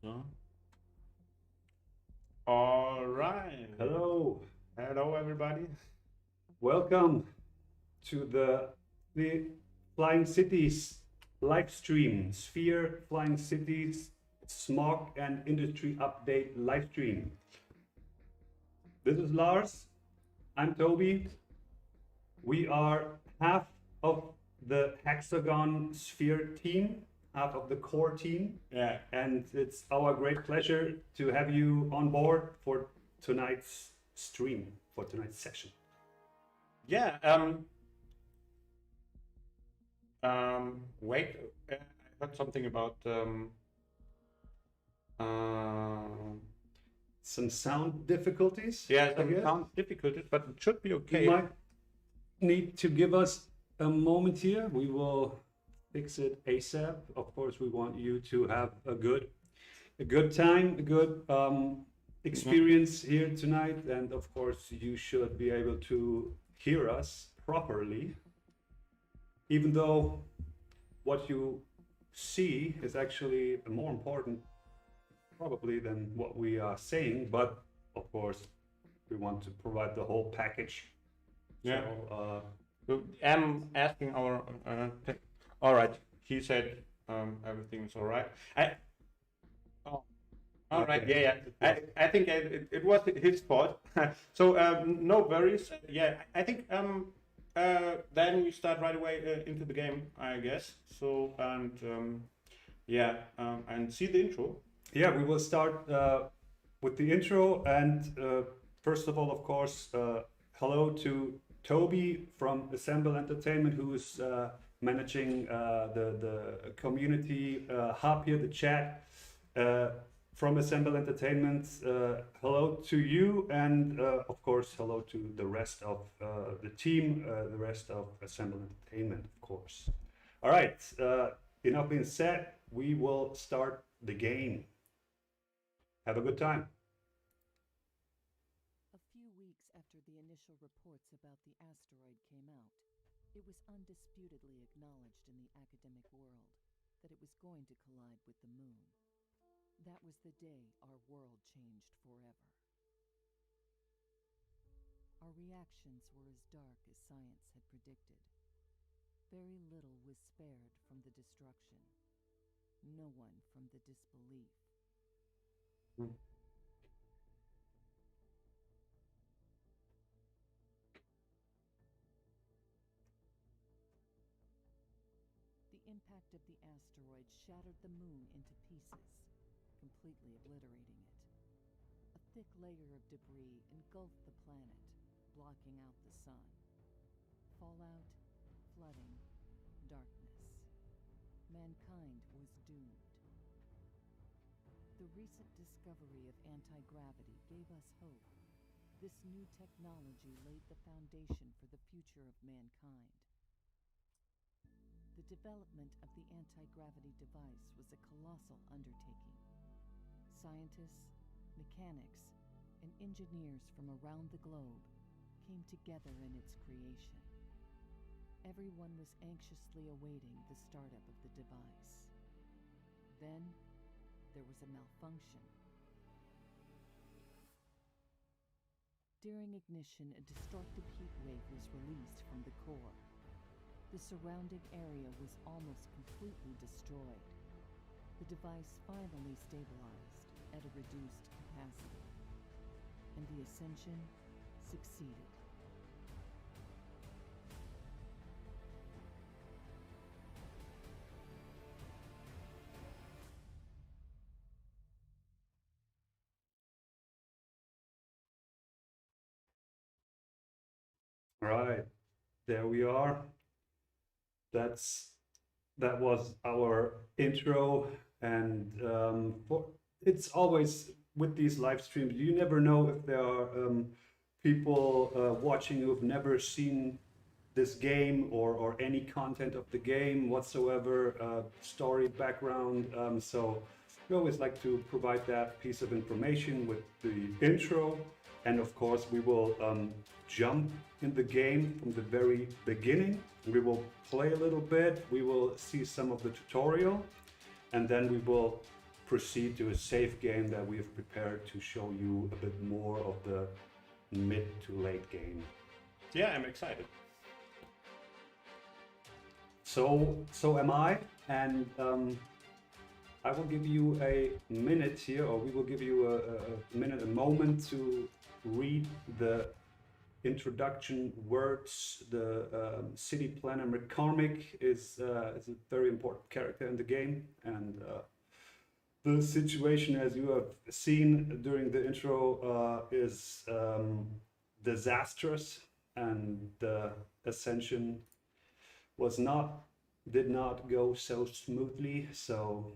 No? All right. Hello, Hello, everybody. welcome to the Flying Cities live stream, Sphere Flying Cities Smog and Industry Update live stream. This is Lars. I'm Toby. We are half of the Hexagon Sphere team, half of the core team, Yeah. and it's our great pleasure to have you on board for tonight's stream, for tonight's session. Yeah. Wait. I heard something about Some sound difficulties. yeah, I some guess. sound difficulties, but it should be okay. You might need to give us a moment here. We will fix it ASAP. Of course, we want you to have a good time, a good experience here tonight, and of course, you should be able to hear us properly. Even though what you see is actually more important probably than what we are saying, but of course we want to provide the whole package. Yeah. So, So I'm asking our. All right. He said everything is all right. Oh, all right. Okay. Yeah. I think it was his fault. So no worries. Yeah. I think then we start right away into the game, I guess. So and yeah, and see the intro. yeah, we will start with the intro, and first of all, of course, hello to Toby from Assemble Entertainment, who is managing the community hub here, the chat. From Assemble Entertainment, hello to you, and of course, hello to the rest of the team, the rest of Assemble Entertainment, of course. All right, enough being said, we will start the game. Have a good time. A few weeks after the initial reports about the asteroid came out, it was undisputedly acknowledged in the academic world that it was going to collide with the moon. That was the day our world changed forever. Our reactions were as dark as science had predicted. Very little was spared from the destruction. No one from the disbelief. The impact of the asteroid shattered the moon into pieces, completely obliterating it. A thick layer of debris engulfed the planet, blocking out the sun. Fallout, flooding, darkness. Mankind was doomed. The recent discovery of anti-gravity gave us hope. This new technology laid the foundation for the future of mankind. The development of the anti-gravity device was a colossal undertaking. Scientists, mechanics, and engineers from around the globe came together in its creation. Everyone was anxiously awaiting the startup of the device. Then, there was a malfunction. During ignition, a destructive heat wave was released from the core. The surrounding area was almost completely destroyed. The device finally stabilized at a reduced capacity, and the ascension succeeded. All right, there we are. That was our intro, and it's always with these live streams. You never know if there are people watching who've never seen this game or any content of the game whatsoever, story background. So we always like to provide that piece of information with the intro, and of course we will jump in the game from the very beginning. We will play a little bit, we will see some of the tutorial, and then we will proceed to a safe game that we have prepared to show you a bit more of the mid to late game. Yeah, I'm excited. So am I, and I will give you a minute here, or we will give you a minute, a moment to read the introduction words. The city planner McCormick is a very important character in the game, and the situation, as you have seen during the intro, is disastrous, and the ascension did not go so smoothly. So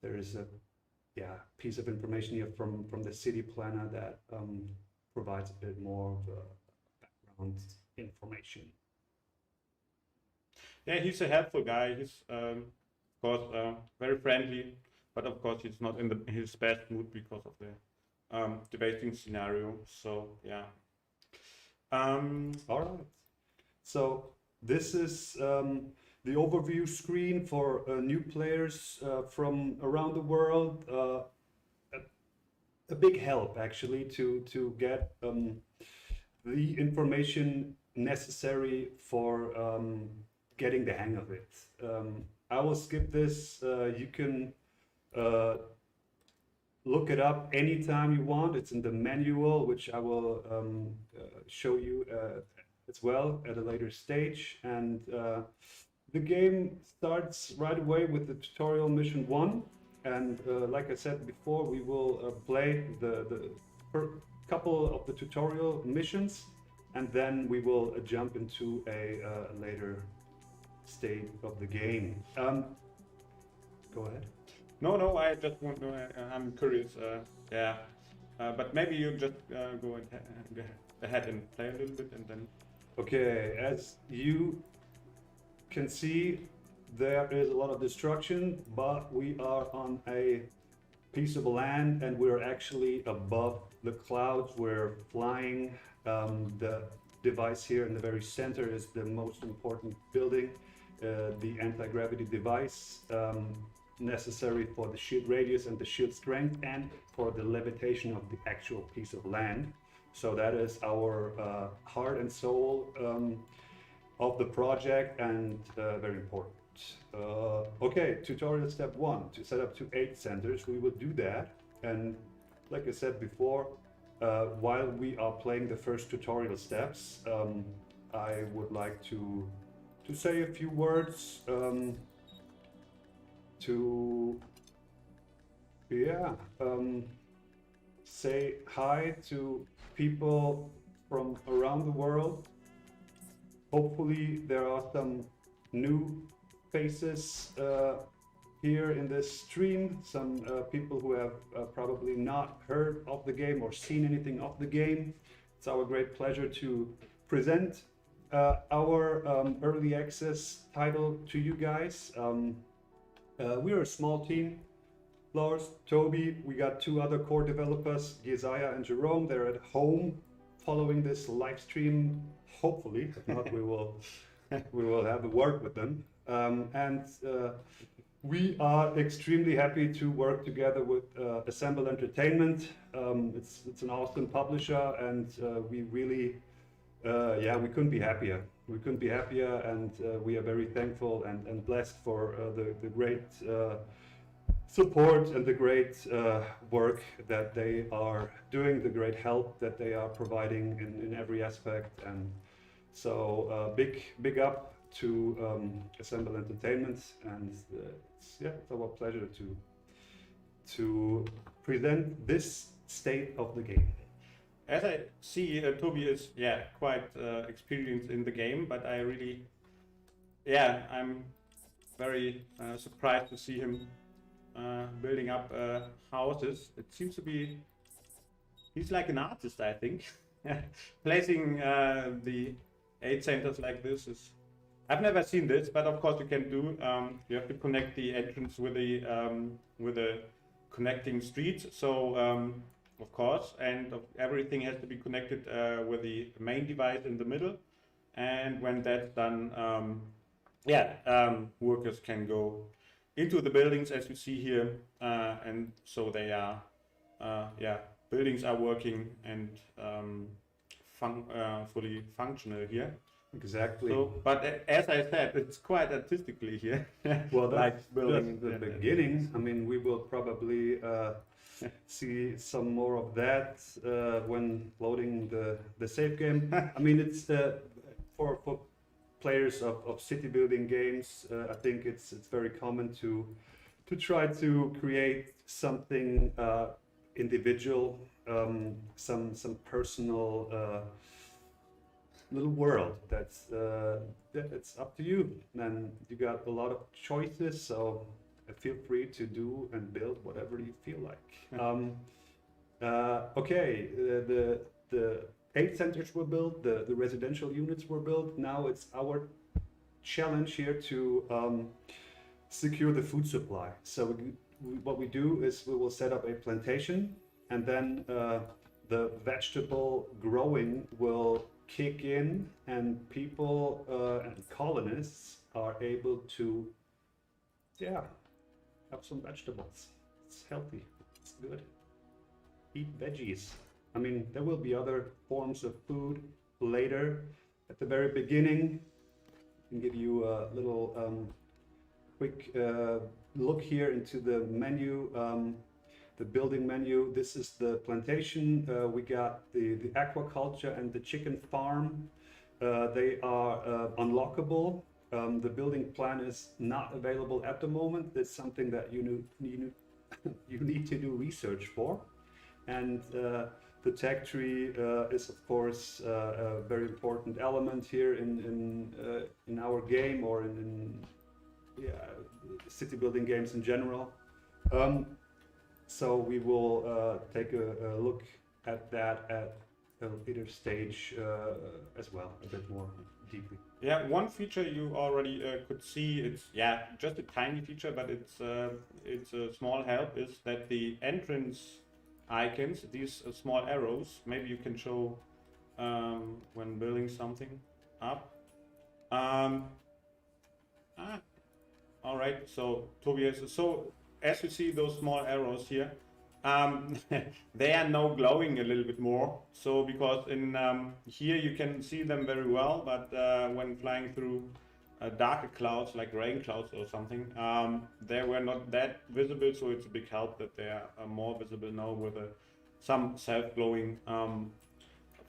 there is a piece of information here from the city planner that provides a bit more of background information. Yeah, he's a helpful guy. He's of course very friendly, but of course he's not in his best mood because of the debating scenario. So yeah. All right. So this is the overview screen for new players from around the world. A big help actually to get the information necessary for getting the hang of it. I will skip this. You can look it up anytime you want. It's in the manual, which I will show you as well at a later stage. And the game starts right away with the tutorial mission 1. And like I said before, we will play the couple of the tutorial missions, and then we will jump into a later state of the game. Go ahead. No, I just want to know. I'm curious. Yeah, but maybe you just go ahead and play a little bit, and then. Okay, as you can see, there is a lot of destruction, but we are on a piece of land and we're actually above the clouds. We're flying. The device here in the very center is the most important building, the anti-gravity device, necessary for the shield radius and the shield strength and for the levitation of the actual piece of land. So that is our heart and soul of the project, and very important. Okay, tutorial step 1, to set up to 8 centers. We will do that, and like I said before, while we are playing the first tutorial steps, I would like to say a few words say hi to people from around the world. Hopefully there are some new faces here in this stream, some people who have probably not heard of the game or seen anything of the game. It's our great pleasure to present our early access title to you guys. We're a small team. Lars, Toby, we got 2 other core developers, Jesiah and Jerome. They're at home following this live stream, hopefully. If not, we will have a word with them. We are extremely happy to work together with Assemble Entertainment. It's an awesome publisher, and we really, we couldn't be happier. We couldn't be happier, and we are very thankful and blessed for the great support and the great work that they are doing, the great help that they are providing in every aspect. And so big up to Assemble Entertainment, and it's our pleasure to present this state of the game. As I see, Toby is quite experienced in the game, but I really, I'm very surprised to see him building up houses. It seems to be, he's like an artist, I think. Placing the 8 centers like this is, I've never seen this, but of course you can do. You have to connect the entrance with the connecting streets. So of course, and everything has to be connected with the main device in the middle. And when that's done, workers can go into the buildings as you see here, and so they are, buildings are working and fully functional here. Exactly. So, but as I said, it's quite artistically here. Well, like that's building just the beginning. I mean, we will probably see some more of that when loading the save game. I mean, it's for players of city building games. I think it's very common to try to create something individual, some personal. Little world that's up to you, and you got a lot of choices, so feel free to do and build whatever you feel like. Okay, the 8 centers were built, the residential units were built. Now it's our challenge here to secure the food supply. So what we do is we will set up a plantation, and then the vegetable growing will kick in, and people and colonists are able to have some vegetables. It's healthy, it's good. Eat veggies. I mean, there will be other forms of food later. At the very beginning, I can give you a little quick look here into the menu, the building menu. This is the plantation. We got the aquaculture and the chicken farm. They are unlockable. The building plan is not available at the moment. It's something that you need to do research for. And the tech tree is, of course, a very important element here in our game, or in city building games in general. So we will take a look at that at a later stage as well, a bit more deeply. Yeah, one feature you already could see, it's just a tiny feature, but it's a small help, is that the entrance icons, these small arrows, maybe you can show when building something up. All right, so Tobias, so as you see those small arrows here, they are now glowing a little bit more. So because in here you can see them very well, but when flying through darker clouds like rain clouds or something, they were not that visible. So it's a big help that they are more visible now with some self-glowing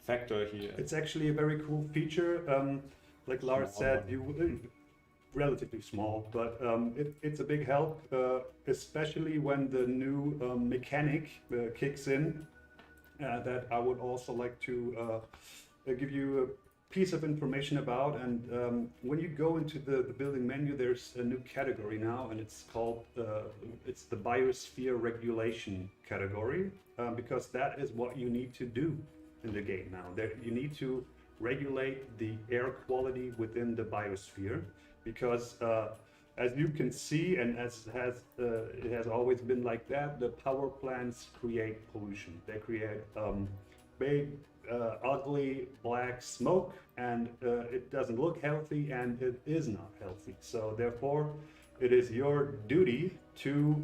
factor here. It's actually a very cool feature. Like Lars said, relatively small, but it's a big help, especially when the new mechanic kicks in, that I would also like to give you a piece of information about. And when you go into the building menu, there's a new category now, and it's called it's the Biosphere Regulation category, because that is what you need to do in the game now. You need to regulate the air quality within the biosphere, because as you can see, and as it has always been like that, the power plants create pollution. They create big, ugly black smoke, and it doesn't look healthy, and it is not healthy. So therefore, it is your duty to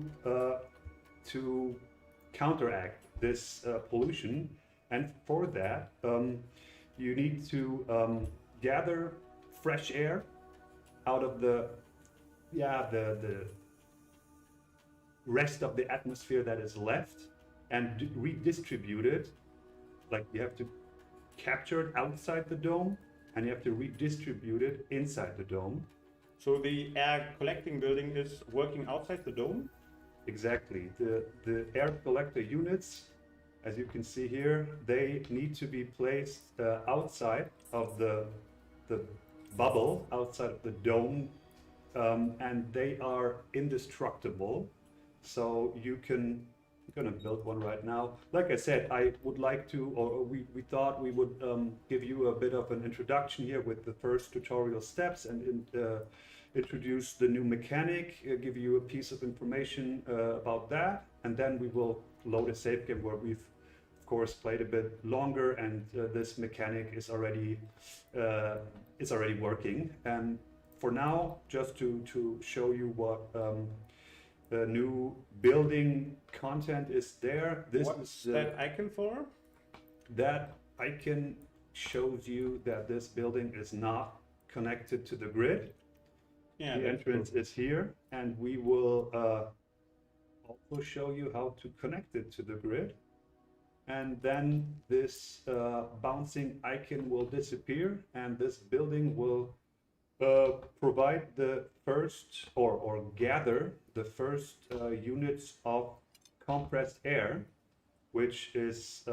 counteract this pollution, and for that, you need to gather fresh air out of the rest of the atmosphere that is left, and redistribute it. Like, you have to capture it outside the dome, and you have to redistribute it inside the dome. So the air collecting building is working outside the dome? Exactly. The air collector units, as you can see here, they need to be placed outside of the bubble, outside of the dome, and they are indestructible. So I'm gonna build one right now. Like I said, I would like to, or we thought we would give you a bit of an introduction here with the first tutorial steps, and introduce the new mechanic, give you a piece of information about that, and then we will load a save game where we've of course played a bit longer, and this mechanic is already working. And for now, just to show you what new building content is there. This What is that icon for? that icon shows you that this building is not connected to the grid. Yeah, The that's entrance is here, and we will also show you how to connect it to the grid. And then this bouncing icon will disappear, and this building will provide the first or gather the first units of compressed air, which is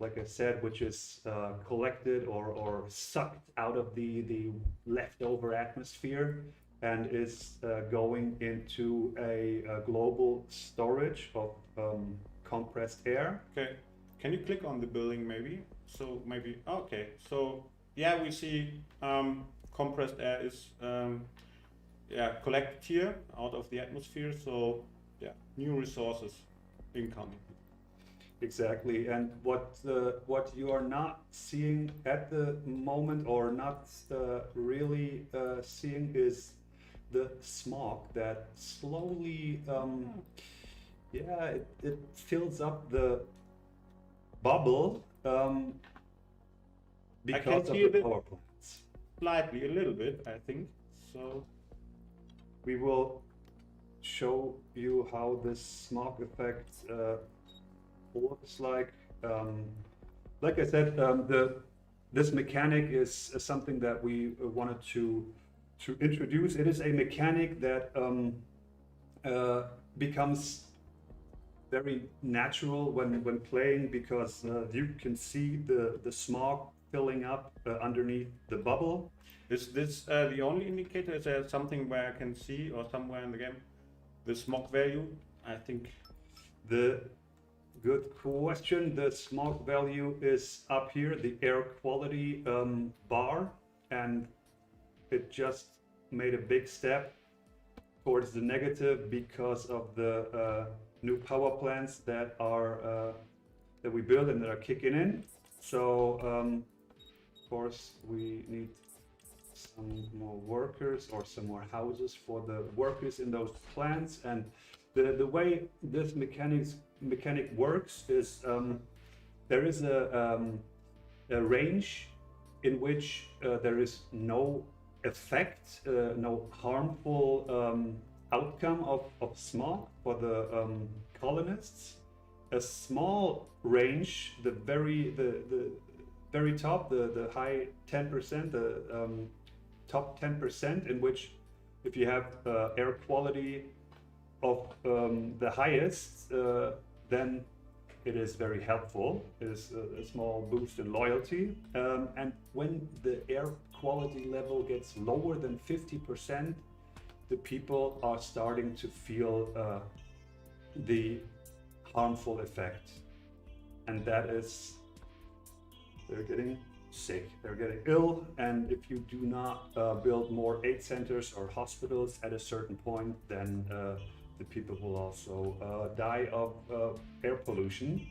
like I said, which is collected or sucked out of the leftover atmosphere and is going into a global storage of compressed air. Okay. Can you click on the building maybe? So maybe, okay. So yeah, we see compressed air is collected here out of the atmosphere. So yeah, new resources incoming. Exactly, and what you are not seeing at the moment, or not really seeing, is the smog that slowly, it fills up the bubble because of see the it. power plants. Slightly, a little bit, I think. So We will show you how this smog effect looks like. Like I said, this mechanic is something that we wanted to introduce. It is a mechanic that becomes very natural when playing, because you can see the smog filling up underneath the bubble. is this the only indicator? Is there something where I can see, or somewhere in the game, the smog value? I think The Good question. The smog value is up here, the air quality bar, and it just made a big step towards the negative because of the new power plants that are that we build and that are kicking in. So of course we need some more workers or some more houses for the workers in those plants. And the way this mechanic works is there is a range in which there is no effect, no harmful outcome of smog for the colonists. A small range, the very top, the high 10%, the top 10%, in which if you have air quality of the highest, then it is very helpful. It is a small boost in loyalty. And when the air quality level gets lower than 50%, the people are starting to feel the harmful effect. And that is, they're getting sick, they're getting ill. And if you do not build more aid centers or hospitals at a certain point, then the people will also die of air pollution.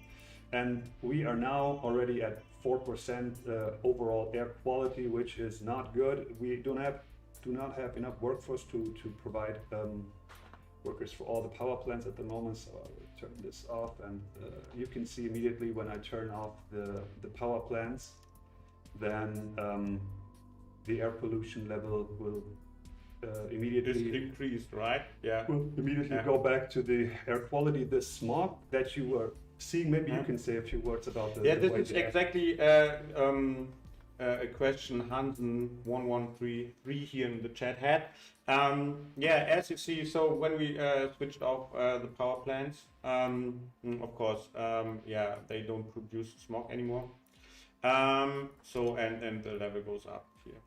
And we are now already at 4% overall air quality, which is not good. We do not have enough workforce to provide workers for all the power plants at the moment. So I will turn this off, and you can see immediately when I turn off the power plants, then the air pollution level will immediately it's increased, right? Yeah. will immediately go back to the air quality. The smog that you were seeing, maybe you can say a few words about the Yeah, the this way is the air- exactly a question Hansen1133 here in the chat had. Yeah, as you see, so when we switched off the power plants, of course, yeah, they don't produce smog anymore. So and the level goes up here.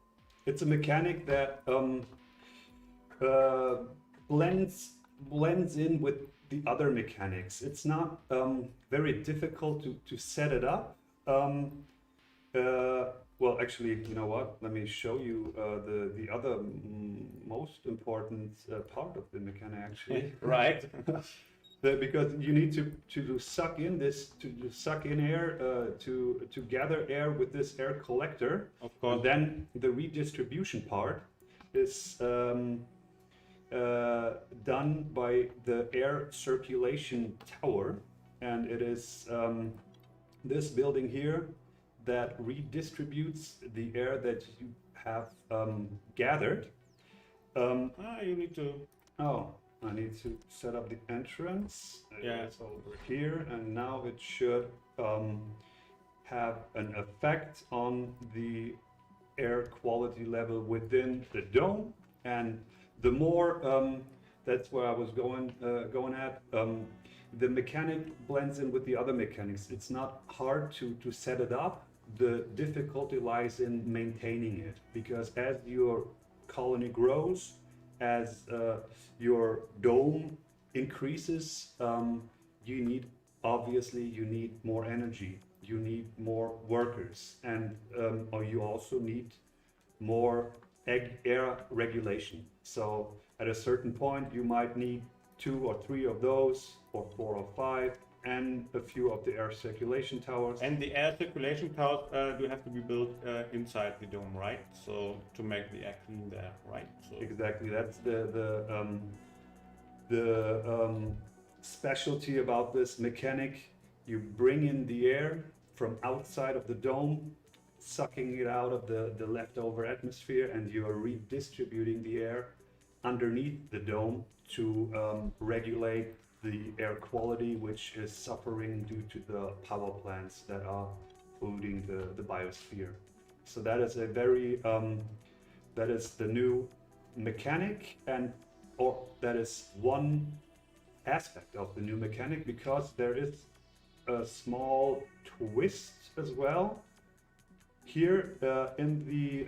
It's a mechanic that blends in with the other mechanics. It's not very difficult to set it up. Well, actually, you know what? Let me show you the other most important part of the mechanic, actually. Right. Because you need to suck in air, to gather air with this air collector. Of course. And then the redistribution part is done by the air circulation tower, and it is this building here that redistributes the air that you have gathered. You need to. Oh, I need to set up the entrance. Yeah. It's over here, and now it should have an effect on the air quality level within the dome. And the more, that's where I was going at. The mechanic blends in with the other mechanics. It's not hard to set it up. The difficulty lies in maintaining it, because as your colony grows, as your dome increases, you need more energy, you need more workers, and or you also need more air regulation. So at a certain point you might need 2 or 3 of those, or 4 or 5, and a few of the air circulation towers. And the air circulation towers do have to be built inside the dome, right? So to make the air clean there, right? So Exactly, that's the specialty about this mechanic. You bring in the air from outside of the dome, sucking it out of the leftover atmosphere, and you are redistributing the air underneath the dome to regulate the air quality, which is suffering due to the power plants that are polluting the biosphere. So that is a very that is the new mechanic, or that is one aspect of the new mechanic, because there is a small twist as well. Here in the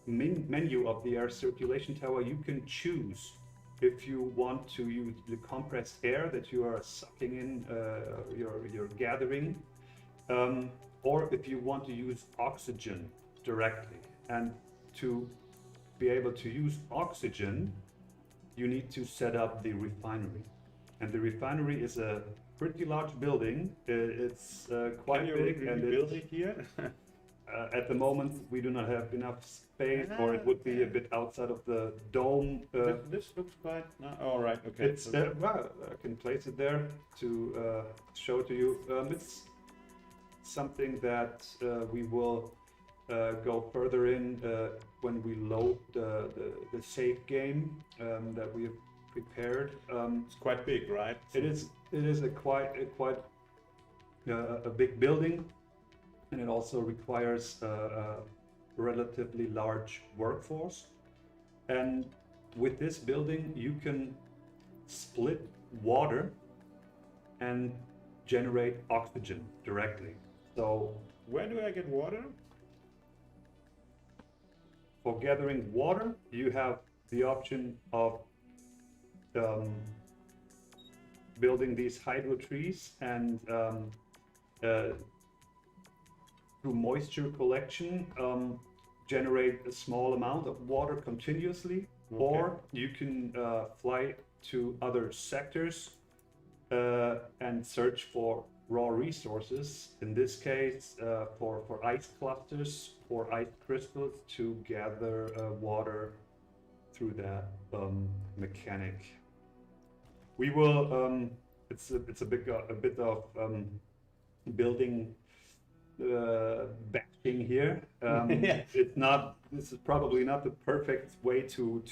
menu of the air circulation tower, you can choose if you want to use the compressed air that you are sucking in, you're gathering, or if you want to use oxygen directly. And to be able to use oxygen, you need to set up the refinery. And the refinery is a pretty large building. It's quite big, and build it here. at the moment we do not have enough space, or it would be a bit outside of the dome. This looks quite. All right. Okay. It's well, I can place it there to show to you. It's something that we will go further in when we load the save game that we have prepared. It's quite big, right? It is a quite a big building, and it also requires a relatively large workforce. And with this building, you can split water and generate oxygen directly. So where do I get water? for gathering water, you have the option of building these hydro trees and through moisture collection generate a small amount of water continuously. Okay. Or you can fly to other sectors and search for raw resources, in this case for ice clusters, for ice crystals, to gather water through that mechanic. We will it's a bit of building batching here. Yeah. This is probably not the perfect way to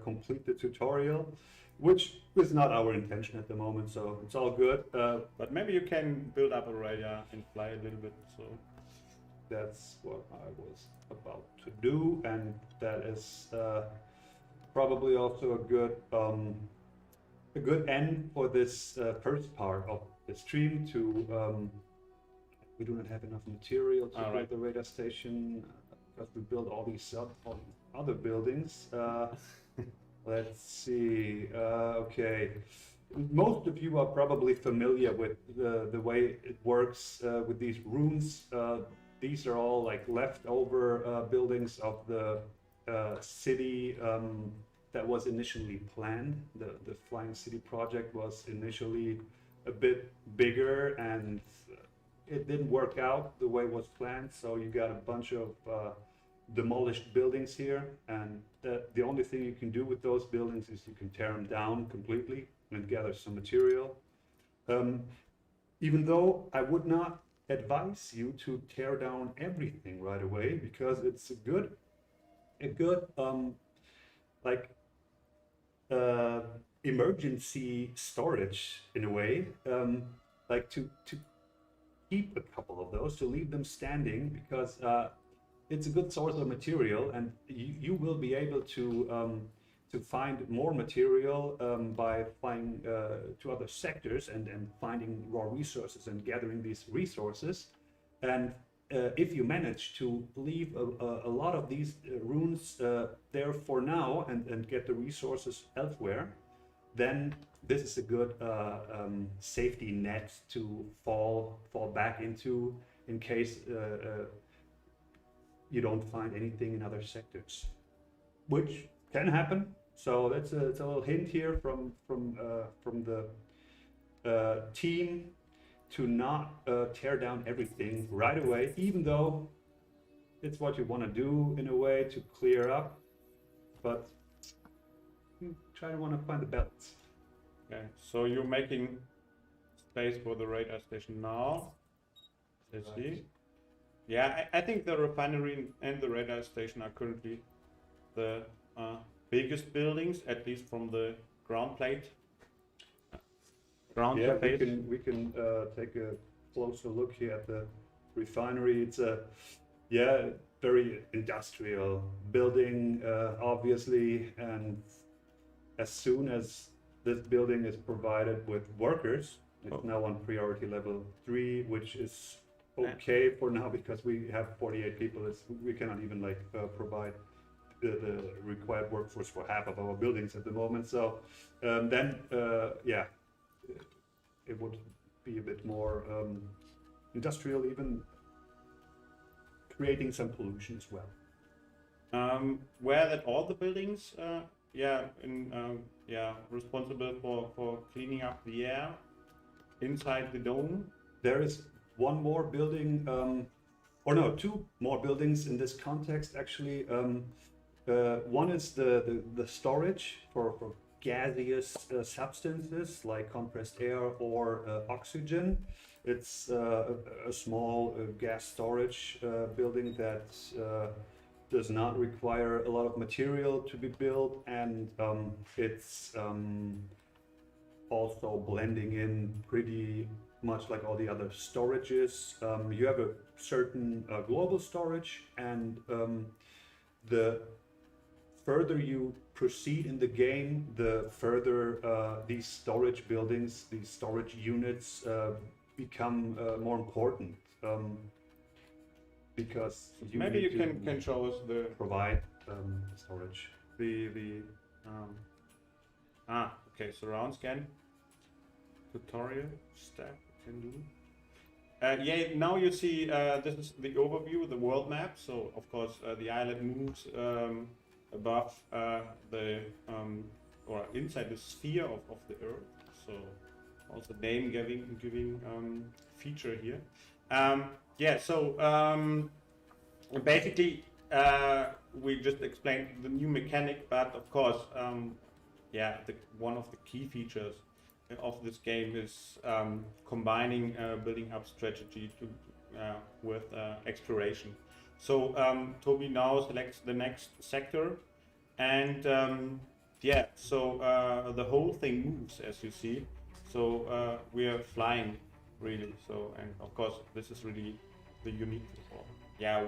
complete the tutorial, which is not our intention at the moment, so it's all good. But maybe you can build up a radar and fly a little bit. So that's what I was about to do, and that is probably also a good end for this first part of the stream. To we do not have enough material to build the radar station because we built all these other buildings. Let's see. Okay, most of you are probably familiar with the way it works with these runes. These are all like leftover buildings of the city that was initially planned. The Flying City project was initially a bit bigger, and it didn't work out the way it was planned. So you got a bunch of demolished buildings here, and the only thing you can do with those buildings is you can tear them down completely and gather some material. Even though I would not advise you to tear down everything right away, because it's a good like emergency storage in a way, like to keep a couple of those, to leave them standing, because it's a good source of material, and you will be able to find more material by flying to other sectors and finding raw resources and gathering these resources. And if you manage to leave a lot of these runes there for now and get the resources elsewhere, then this is a good safety net to fall back into in case you don't find anything in other sectors, which can happen. So it's a little hint here from the team to not tear down everything right away, even though it's what you want to do in a way to clear up, but you try to want to find the balance. Okay, so you're making space for the radar station now. Let's see. Yeah, I think the refinery and the radar station are currently the biggest buildings, at least from the ground plate. Ground Yeah, surface. we can take a closer look here at the refinery. It's a very industrial building, obviously, and as soon as this building is provided with workers, it's now on priority level 3, which is okay for now because we have 48 people. We cannot even provide the required workforce for half of our buildings at the moment. So it would be a bit more industrial, even creating some pollution as well. Were that all the buildings responsible for cleaning up the air inside the dome? There is one more building, two more buildings in this context actually. One is the storage for gaseous substances like compressed air or oxygen. It's a small gas storage building that does not require a lot of material to be built, and it's also blending in pretty much like all the other storages. You have a certain global storage, and the further you proceed in the game, the further these storage buildings, these storage units become more important, because you maybe need you can show us the provide storage. Okay, surround scan tutorial step can do. Now you see this is the overview, the world map. So of course the island moves above or inside the sphere of the Earth. So also name giving feature here. Basically we just explained the new mechanic, but of course one of the key features of this game is combining building up strategy with exploration. So Toby now selects the next sector, and the whole thing moves, as you see. So we are flying really. So, and of course this is really the unique,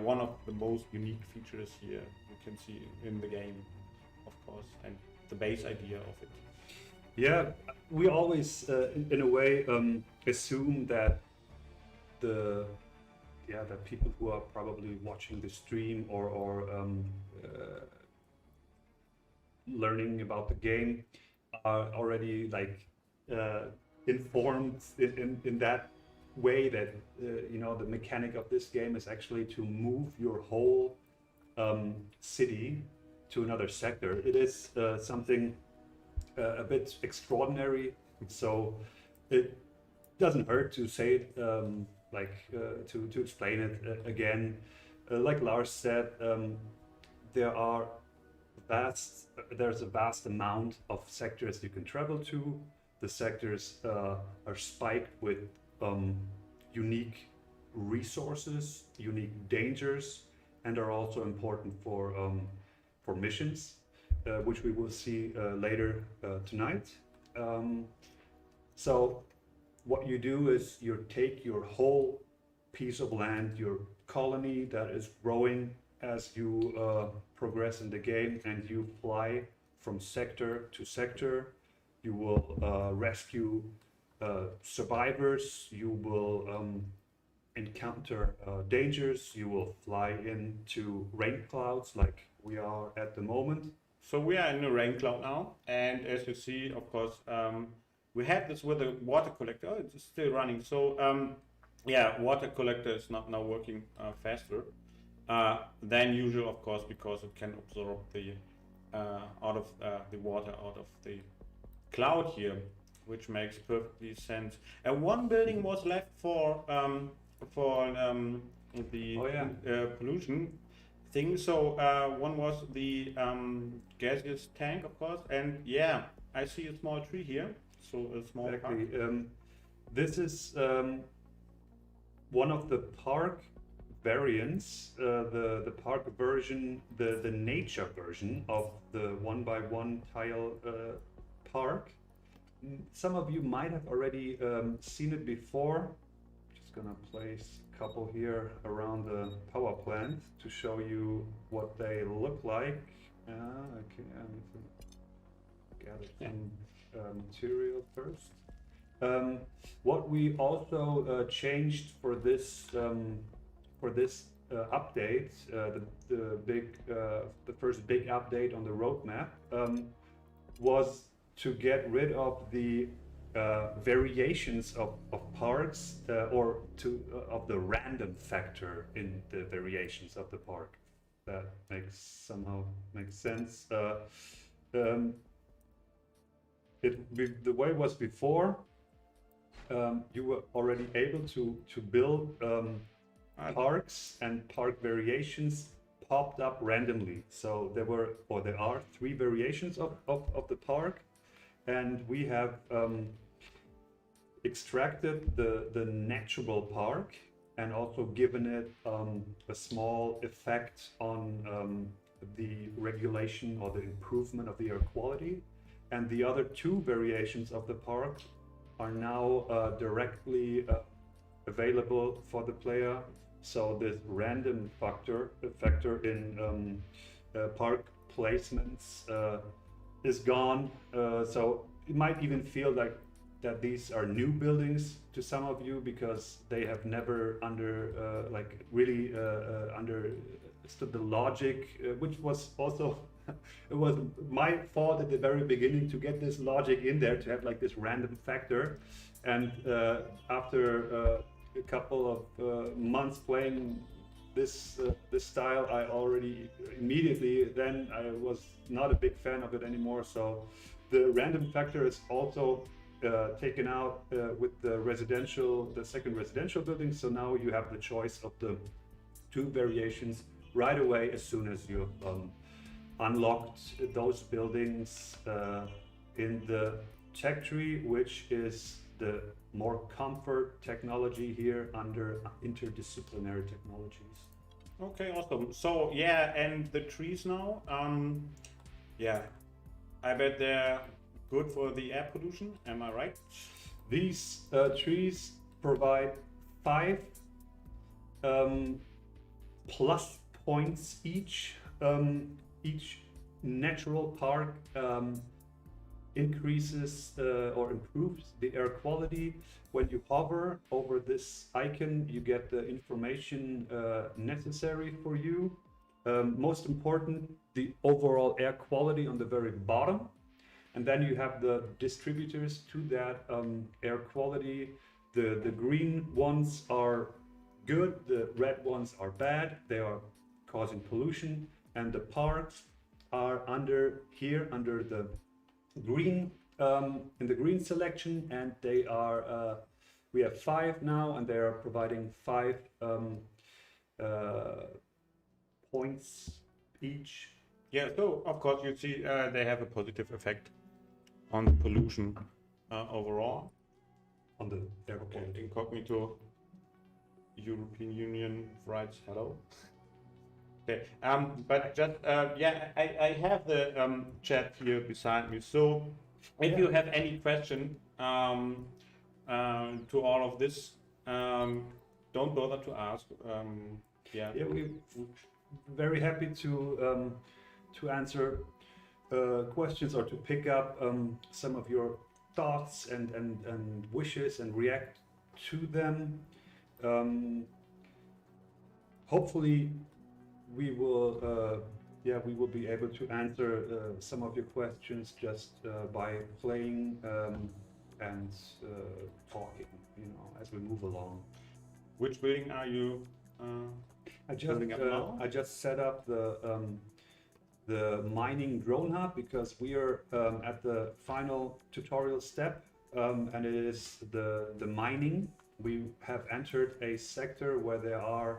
one of the most unique features here you can see in the game, of course, and the base idea of it. Yeah, we always, in a way, assume that that people who are probably watching the stream or learning about the game are already informed in that way that the mechanic of this game is actually to move your whole city to another sector. It is something a bit extraordinary, so it doesn't hurt to say it, to explain it again. like Lars said, there's a vast amount of sectors you can travel to. The sectors are spiked with unique resources, unique dangers, and are also important for missions, which we will see later tonight. So what you do is you take your whole piece of land, your colony that is growing as you progress in the game, and you fly from sector to sector. You will rescue survivors, you will encounter dangers, you will fly into rain clouds like we are at the moment. So we are in a rain cloud now, and as you see, of course, we had this with a water collector. Oh, it's still running. So yeah, water collector is not now working faster than usual, of course, because it can absorb the out of the water out of the cloud here, which makes perfectly sense. And one building was left for the pollution thing. So one was the gaseous tank, of course, and yeah, I see a small tree here. So a small Exactly. park. This is one of the park variants, the park version, the nature version of the 1x1 tile park. Some of you might have already seen it before. Just gonna place a couple here around the power plant to show you what they look like. Okay, I need to gather some material first. What we also changed for this update, the first big update on the roadmap, was to get rid of the variations of parks or of the random factor in the variations of the park. That somehow makes sense. The way it was before, you were already able to build parks, and park variations popped up randomly. So there are 3 variations of the park, and we have extracted the natural park and also given it a small effect on the regulation or the improvement of the air quality. And the other 2 variations of the park are now directly available for the player. So this random factor in park placements is gone. So it might even feel like that these are new buildings to some of you, because they have never understood the logic, which was also it was my fault at the very beginning to get this logic in there, to have like this random factor. And after a couple of months playing this style, I already immediately then I was not a big fan of it anymore. So the random factor is also taken out with the second residential building. So now you have the choice of the 2 variations right away as soon as you unlocked those buildings in the tech tree, which is the more comfort technology here under interdisciplinary technologies. Okay, awesome. So yeah, and the trees now, yeah, I bet they're good for the air pollution. Am I right? These trees provide 5 plus points each. Each natural park increases or improves the air quality. When you hover over this icon, you get the information necessary for you. Most important, the overall air quality on the very bottom. And then you have the distributors to that air quality. The green ones are good, the red ones are bad, they are causing pollution. And the parks are under the green, in the green selection, and they are we have 5 now, and they are providing 5 points each. Yeah, so of course you see they have a positive effect on the pollution overall. On the air quality. Incognito European Union writes hello. Okay, but just yeah, I have the chat here beside me. So if you have any question to all of this, don't bother to ask. Yeah, we're very happy to answer questions or to pick up some of your thoughts and wishes and react to them. Hopefully we will be able to answer some of your questions just by playing and talking, as we move along. Which building are you building up now? I just set up the mining drone hub because we are at the final tutorial step, and it is the mining. We have entered a sector where there are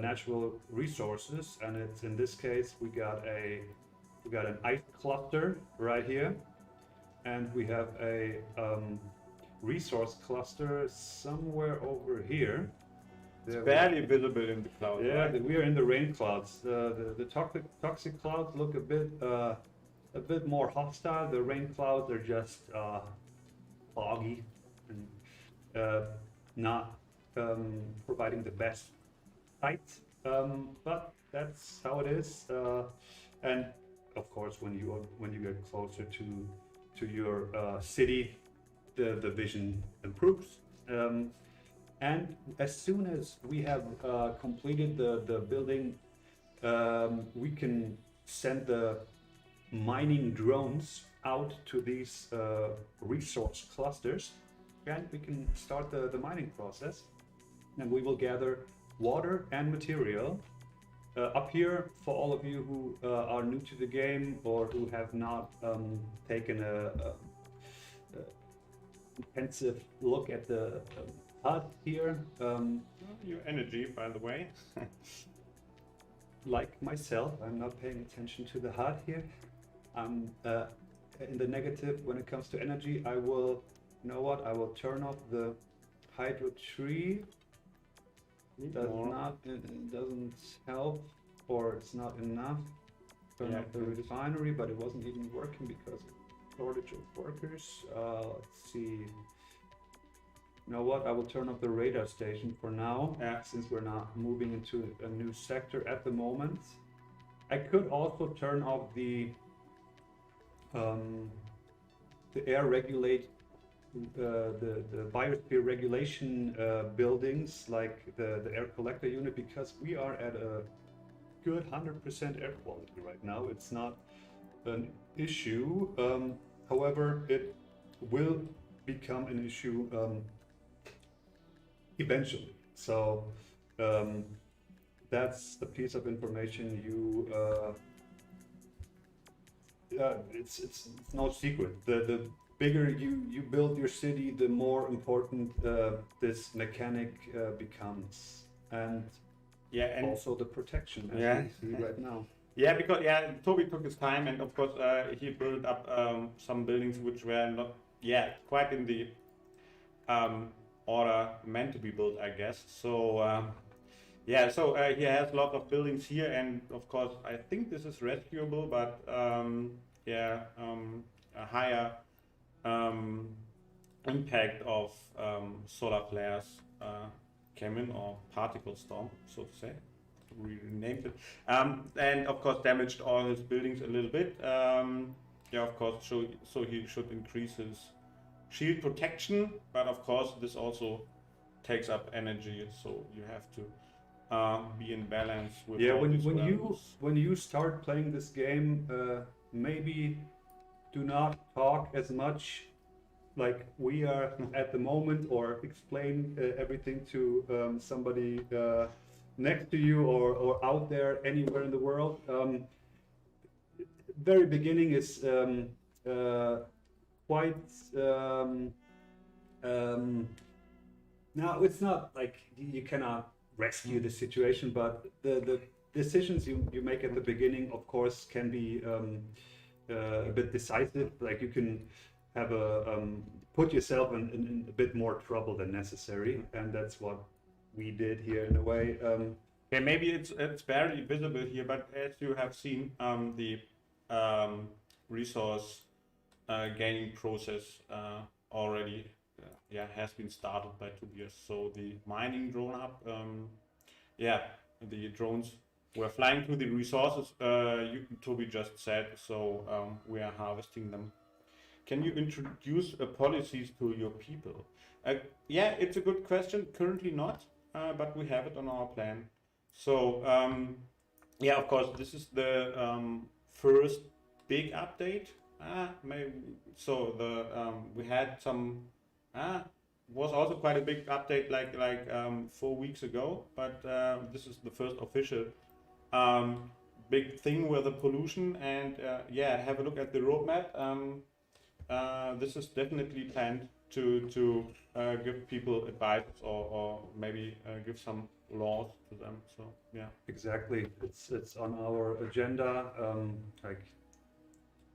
natural resources, and it's in this case we got an ice cluster right here, and we have a resource cluster somewhere over here. It's barely visible in the cloud. Yeah, right? we are in the rain clouds. The toxic clouds look a bit more hostile. The rain clouds are just foggy and not providing the best sight. But that's how it is. And of course, when you get closer to your city, the vision improves. And as soon as we have completed the building, we can send the mining drones out to these resource clusters, and we can start the mining process. And we will gather water and material. Up here, for all of you who are new to the game or who have not taken a intensive look at the HUD here. Your energy, by the way. Like myself, I'm not paying attention to the HUD here. I'm in the negative when it comes to energy. I will, I will turn off the hydro tree. It doesn't help, or it's not enough. Turn off the refinery, but it wasn't even working because of shortage of workers. Let's see. You know what? I will turn off the radar station for now, since we're not moving into a new sector at the moment. I could also turn off the air regulate, the Biosphere Regulation buildings, like the air collector unit, because we are at a good 100% air quality right now. It's not an issue. However, it will become an issue eventually. So that's a piece of information you it's no secret. The bigger you build your city, the more important this mechanic becomes, and also the protection, as we see right now. Yeah, because Toby took his time, and of course he built up some buildings which were not quite in the order meant to be built, I guess. So he has a lot of buildings here, and of course I think this is rescuable, but a higher impact of solar flares came in, or particle storm, so to say. We renamed it, and of course damaged all his buildings a little bit. Of course, so he should increase his shield protection, but of course this also takes up energy, so you have to be in balance with when you start playing this game, maybe do not talk as much like we are at the moment, or explain everything to somebody next to you or out there anywhere in the world. Very beginning is quite now it's not like you cannot rescue the situation, but the decisions you make at the beginning, of course, can be a bit decisive. Like you can have put yourself in a bit more trouble than necessary, and that's what we did here in a way. Yeah, maybe it's barely visible here, but as you have seen, the resource gaining process already has been started by Tobias. So the mining drone up, the drones were flying to the resources Toby just said. So we are harvesting them. Can you introduce policies to your people? Yeah, it's a good question. Currently not, but we have it on our plan. So yeah, of course, this is the first big update. Maybe so. We had some. Was also quite a big update like 4 weeks ago, but this is the first official big thing with the pollution. And yeah, have a look at the roadmap. This is definitely planned to give people advice or maybe give some laws to them. So yeah, exactly. It's on our agenda. Like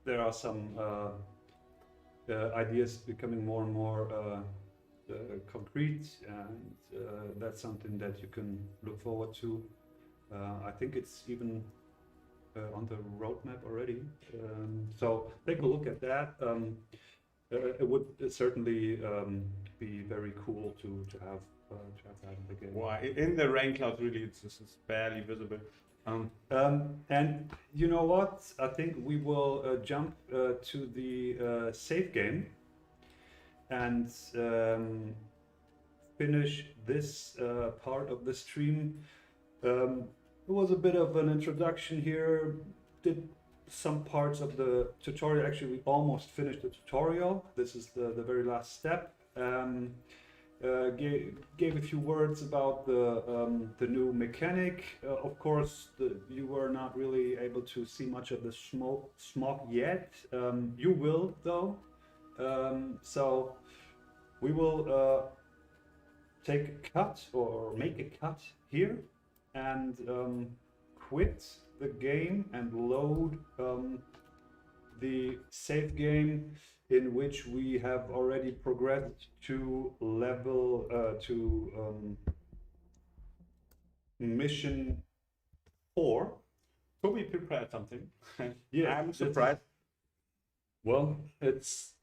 there are some ideas becoming more and more concrete, and that's something that you can look forward to. I think it's even on the roadmap already. So take a look at that. It would certainly be very cool to have that in the game. Why in the rain cloud really it's barely visible. And you know what? I think we will jump to the save game and finish this part of the stream. It was a bit of an introduction here. Did some parts of the tutorial. Actually, we almost finished the tutorial. This is the very last step. Gave a few words about the new mechanic. Of course, you were not really able to see much of the smog yet. You will though. So we will take a cut or make a cut here and quit the game and load the save game, in which we have already progressed to level mission 4. Toby prepared something. Yeah, I'm surprised. Well, it's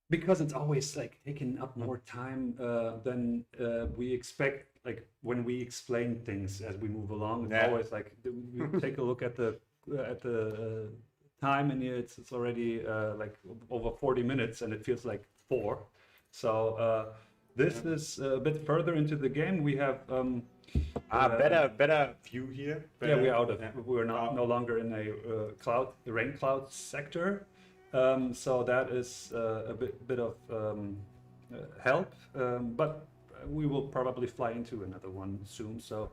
because it's always like taking up more time than we expect. Like when we explain things as we move along, it's always like we take a look at the time, and it's already like over 40 minutes, and it feels like 4. So this is a bit further into the game. We have better view here. Yeah, we're out of. We're no longer in a rain cloud sector. So that is a bit of help, but we will probably fly into another one soon. So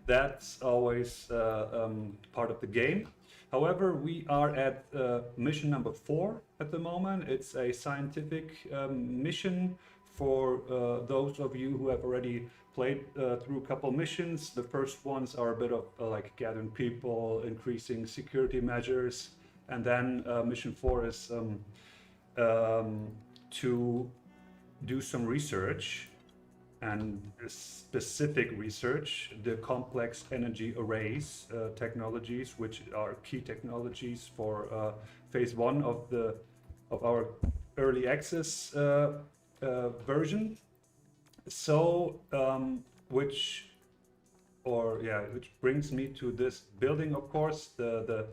that's always part of the game. However, we are at mission number 4 at the moment. It's a scientific mission for those of you who have already played through a couple missions. The first ones are a bit of like gathering people, increasing security measures. And then mission 4 is to do some research, and specific research, the complex energy arrays technologies, which are key technologies for phase 1 of our early access version. So which brings me to this building, of course, the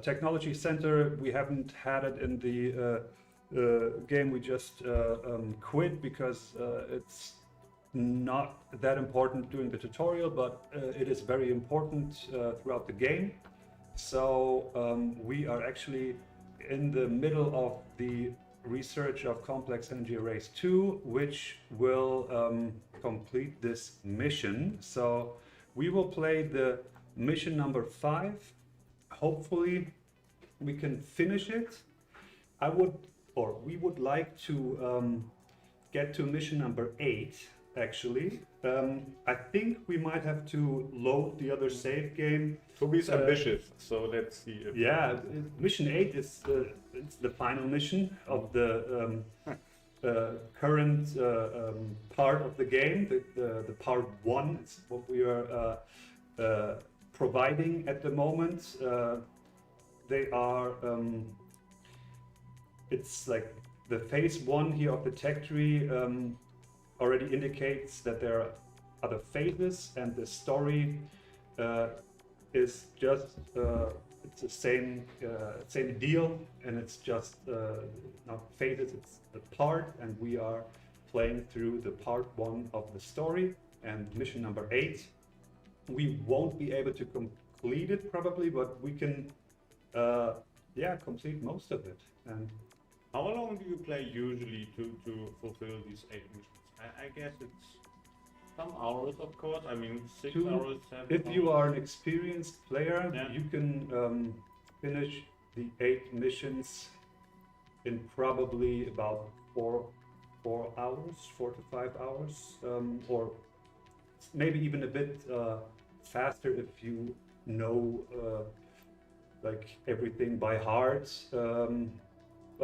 technology center. We haven't had it in the game. We just quit because it's not that important during the tutorial, but it is very important throughout the game. So we are actually in the middle of the research of complex energy arrays 2, which will complete this mission. So we will play the mission number 5. Hopefully we can finish it. We would like to get to mission number 8 actually. I think we might have to load the other save game. Toby's ambitious, so let's see. If Yeah, mission 8 is it's the final mission of the current part of the game. The part 1 is what we are providing at the moment. They are, it's like the phase 1 here of the tech tree already indicates that there are other phases, and the story is just it's the same deal, and it's just not phases, it's a part, and we are playing through the part 1 of the story. And mission number 8, we won't be able to complete it probably, but we can complete most of it. And how long do you play usually to fulfill these 8 missions? I guess it's some hours, of course. I mean, 6 hours, 7 if hours. you are an experienced player, Yeah. you can finish the 8 missions in probably about 4 hours, 4 to 5 hours, or maybe even a bit faster if you know like everything by heart.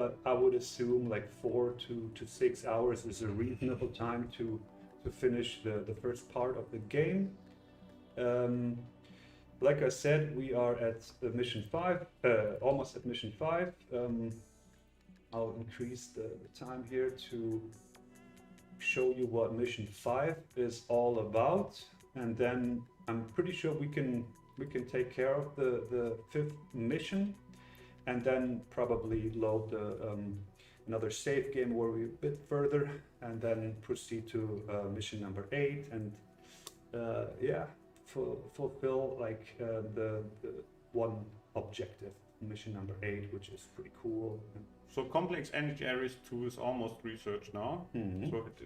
But I would assume like 4 to 6 hours is a reasonable time to finish the first part of the game. Like I said, we are at mission 5, almost at mission 5. I'll increase the time here to show you what mission 5 is all about, and then I'm pretty sure we can take care of the 5th mission, and then probably load another save game where we're a bit further, and then proceed to mission number 8, and fulfill like the one objective, mission number 8, which is pretty cool. So complex energy areas 2 is almost researched now. Mhm. So it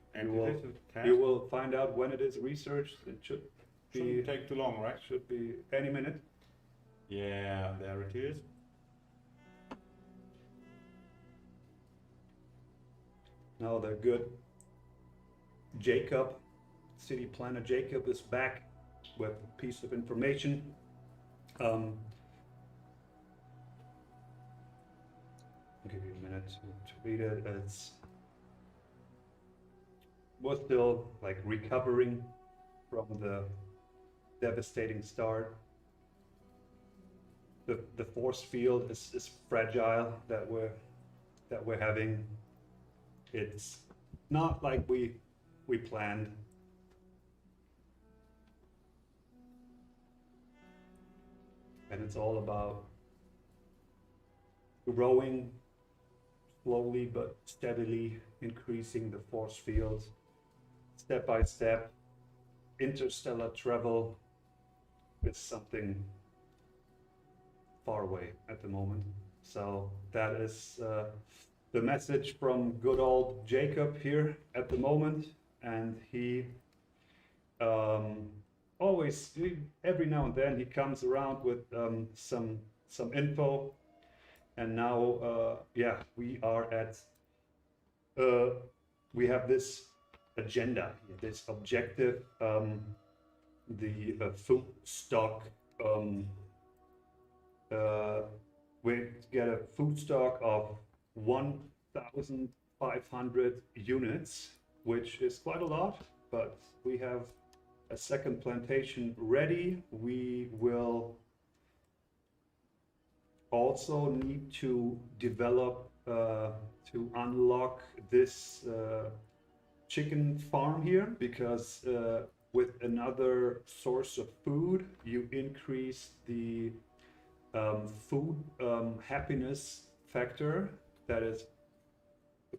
is a task. You will find out when it is researched. It Shouldn't take too long, right? should be any minute. Yeah, there it is. Now they're good. Jacob, city planner Jacob, is back with a piece of information. I'll give you a minute to read it. We're still like recovering from the devastating start. The force field is fragile that we're having. It's not like we planned. And it's all about growing slowly but steadily, increasing the force field step by step. Interstellar travel is something far away at the moment. So that is the message from good old Jacob here at the moment. And he always, every now and then, he comes around with some info. And now, we are at, we have this agenda, this objective, the food stock. We get a food stock of 1,500 units, which is quite a lot, but we have a second plantation ready. We will also need to develop to unlock this chicken farm here, because with another source of food you increase the food happiness factor, that is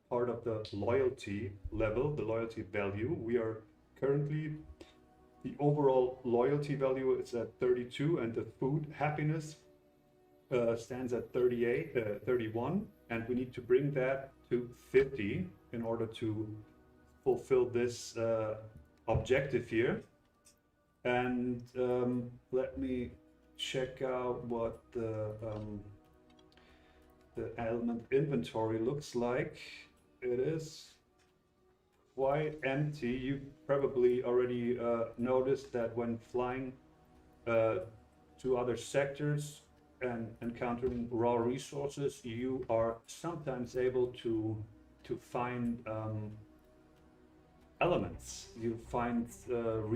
part of the loyalty level, the loyalty value. We are currently, the overall loyalty value is at 32, and the food happiness stands at 31, and we need to bring that to 50 in order to fulfill this objective here. And let me check out what the element inventory looks like. It is quite empty. You probably already noticed that when flying to other sectors and encountering raw resources, you are sometimes able to find elements. You find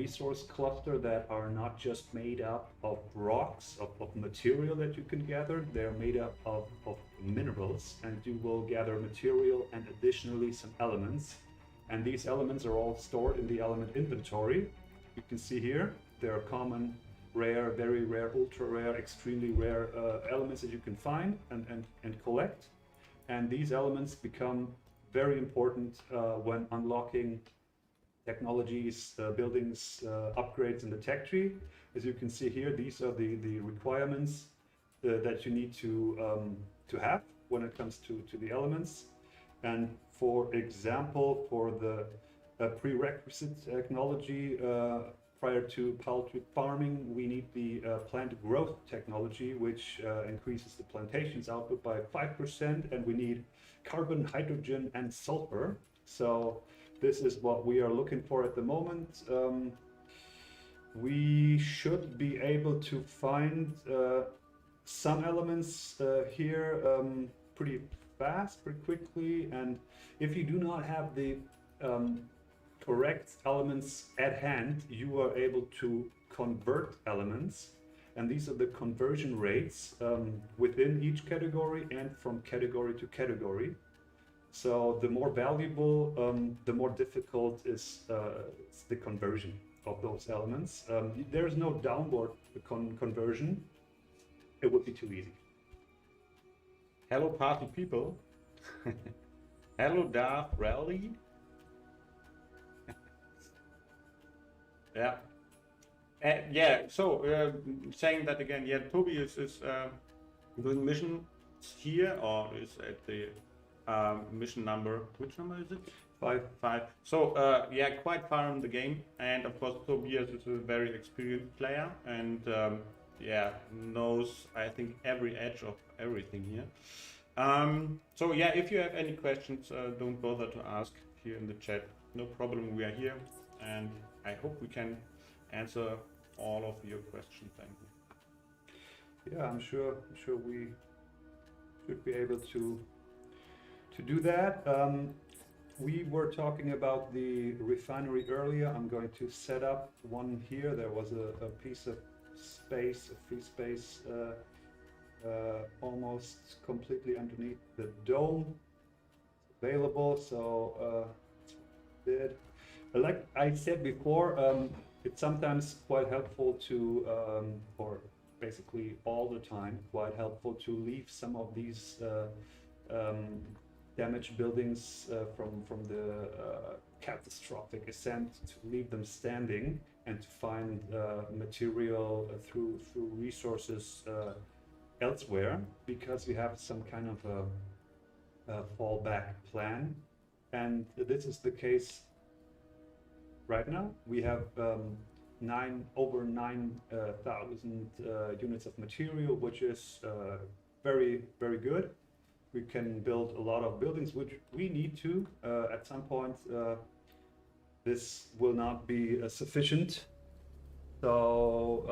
resource cluster that are not just made up of rocks, of material that you can gather. They're made up of minerals, and you will gather material and additionally some elements. And these elements are all stored in the element inventory. You can see here, there are common, rare, very rare, ultra rare, extremely rare elements that you can find and collect. And these elements become very important when unlocking technologies, buildings, upgrades in the tech tree. As you can see here, these are the requirements that you need to have when it comes to the elements. And for example, for the prerequisite technology prior to poultry farming, we need the plant growth technology, which increases the plantation's output by 5%, and we need carbon, hydrogen, and sulfur. So this is what we are looking for at the moment. We should be able to find some elements here pretty fast, pretty quickly, and if you do not have the correct elements at hand, you are able to convert elements, and these are the conversion rates within each category and from category to category. So the more valuable, the more difficult is the conversion of those elements. There's no downward conversion. It would be too easy. Hello, party people. Hello, Darth Rally. Yeah. Yeah, so saying that again, yeah, Toby is doing missions here, or is at the mission number, which number is it? 5. So yeah, quite far in the game, and of course Tobias is a very experienced player, and yeah, knows, I think, every edge of everything here. So yeah, if you have any questions, don't bother to ask here in the chat. No problem, we are here, and I hope we can answer all of your questions. Thank you. Yeah, I'm sure we should be able to do that. We were talking about the refinery earlier. I'm going to set up one here. There was a piece of space, a free space, almost completely underneath the dome available. So like I said before, it's sometimes quite helpful to, or basically all the time, quite helpful to leave some of these damaged buildings from the catastrophic ascent, to leave them standing and to find material through resources elsewhere, because we have some kind of a fallback plan. And this is the case right now. We have over 9,000 units of material, which is very, very good. We can build a lot of buildings, which we need to at some point. This will not be sufficient. So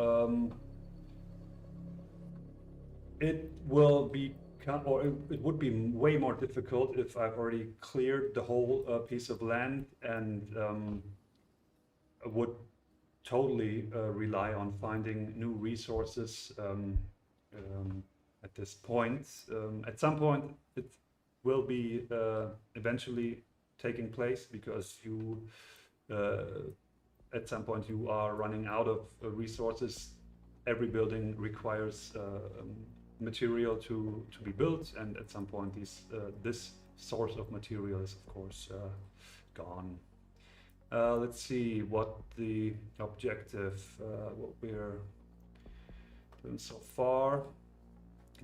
it will be, or it would be way more difficult if I've already cleared the whole piece of land and would totally rely on finding new resources at this point. At some point it will be eventually taking place, because you at some point you are running out of resources. Every building requires material to be built, and at some point this source of material is of course gone. Let's see what the objective, what we're doing so far.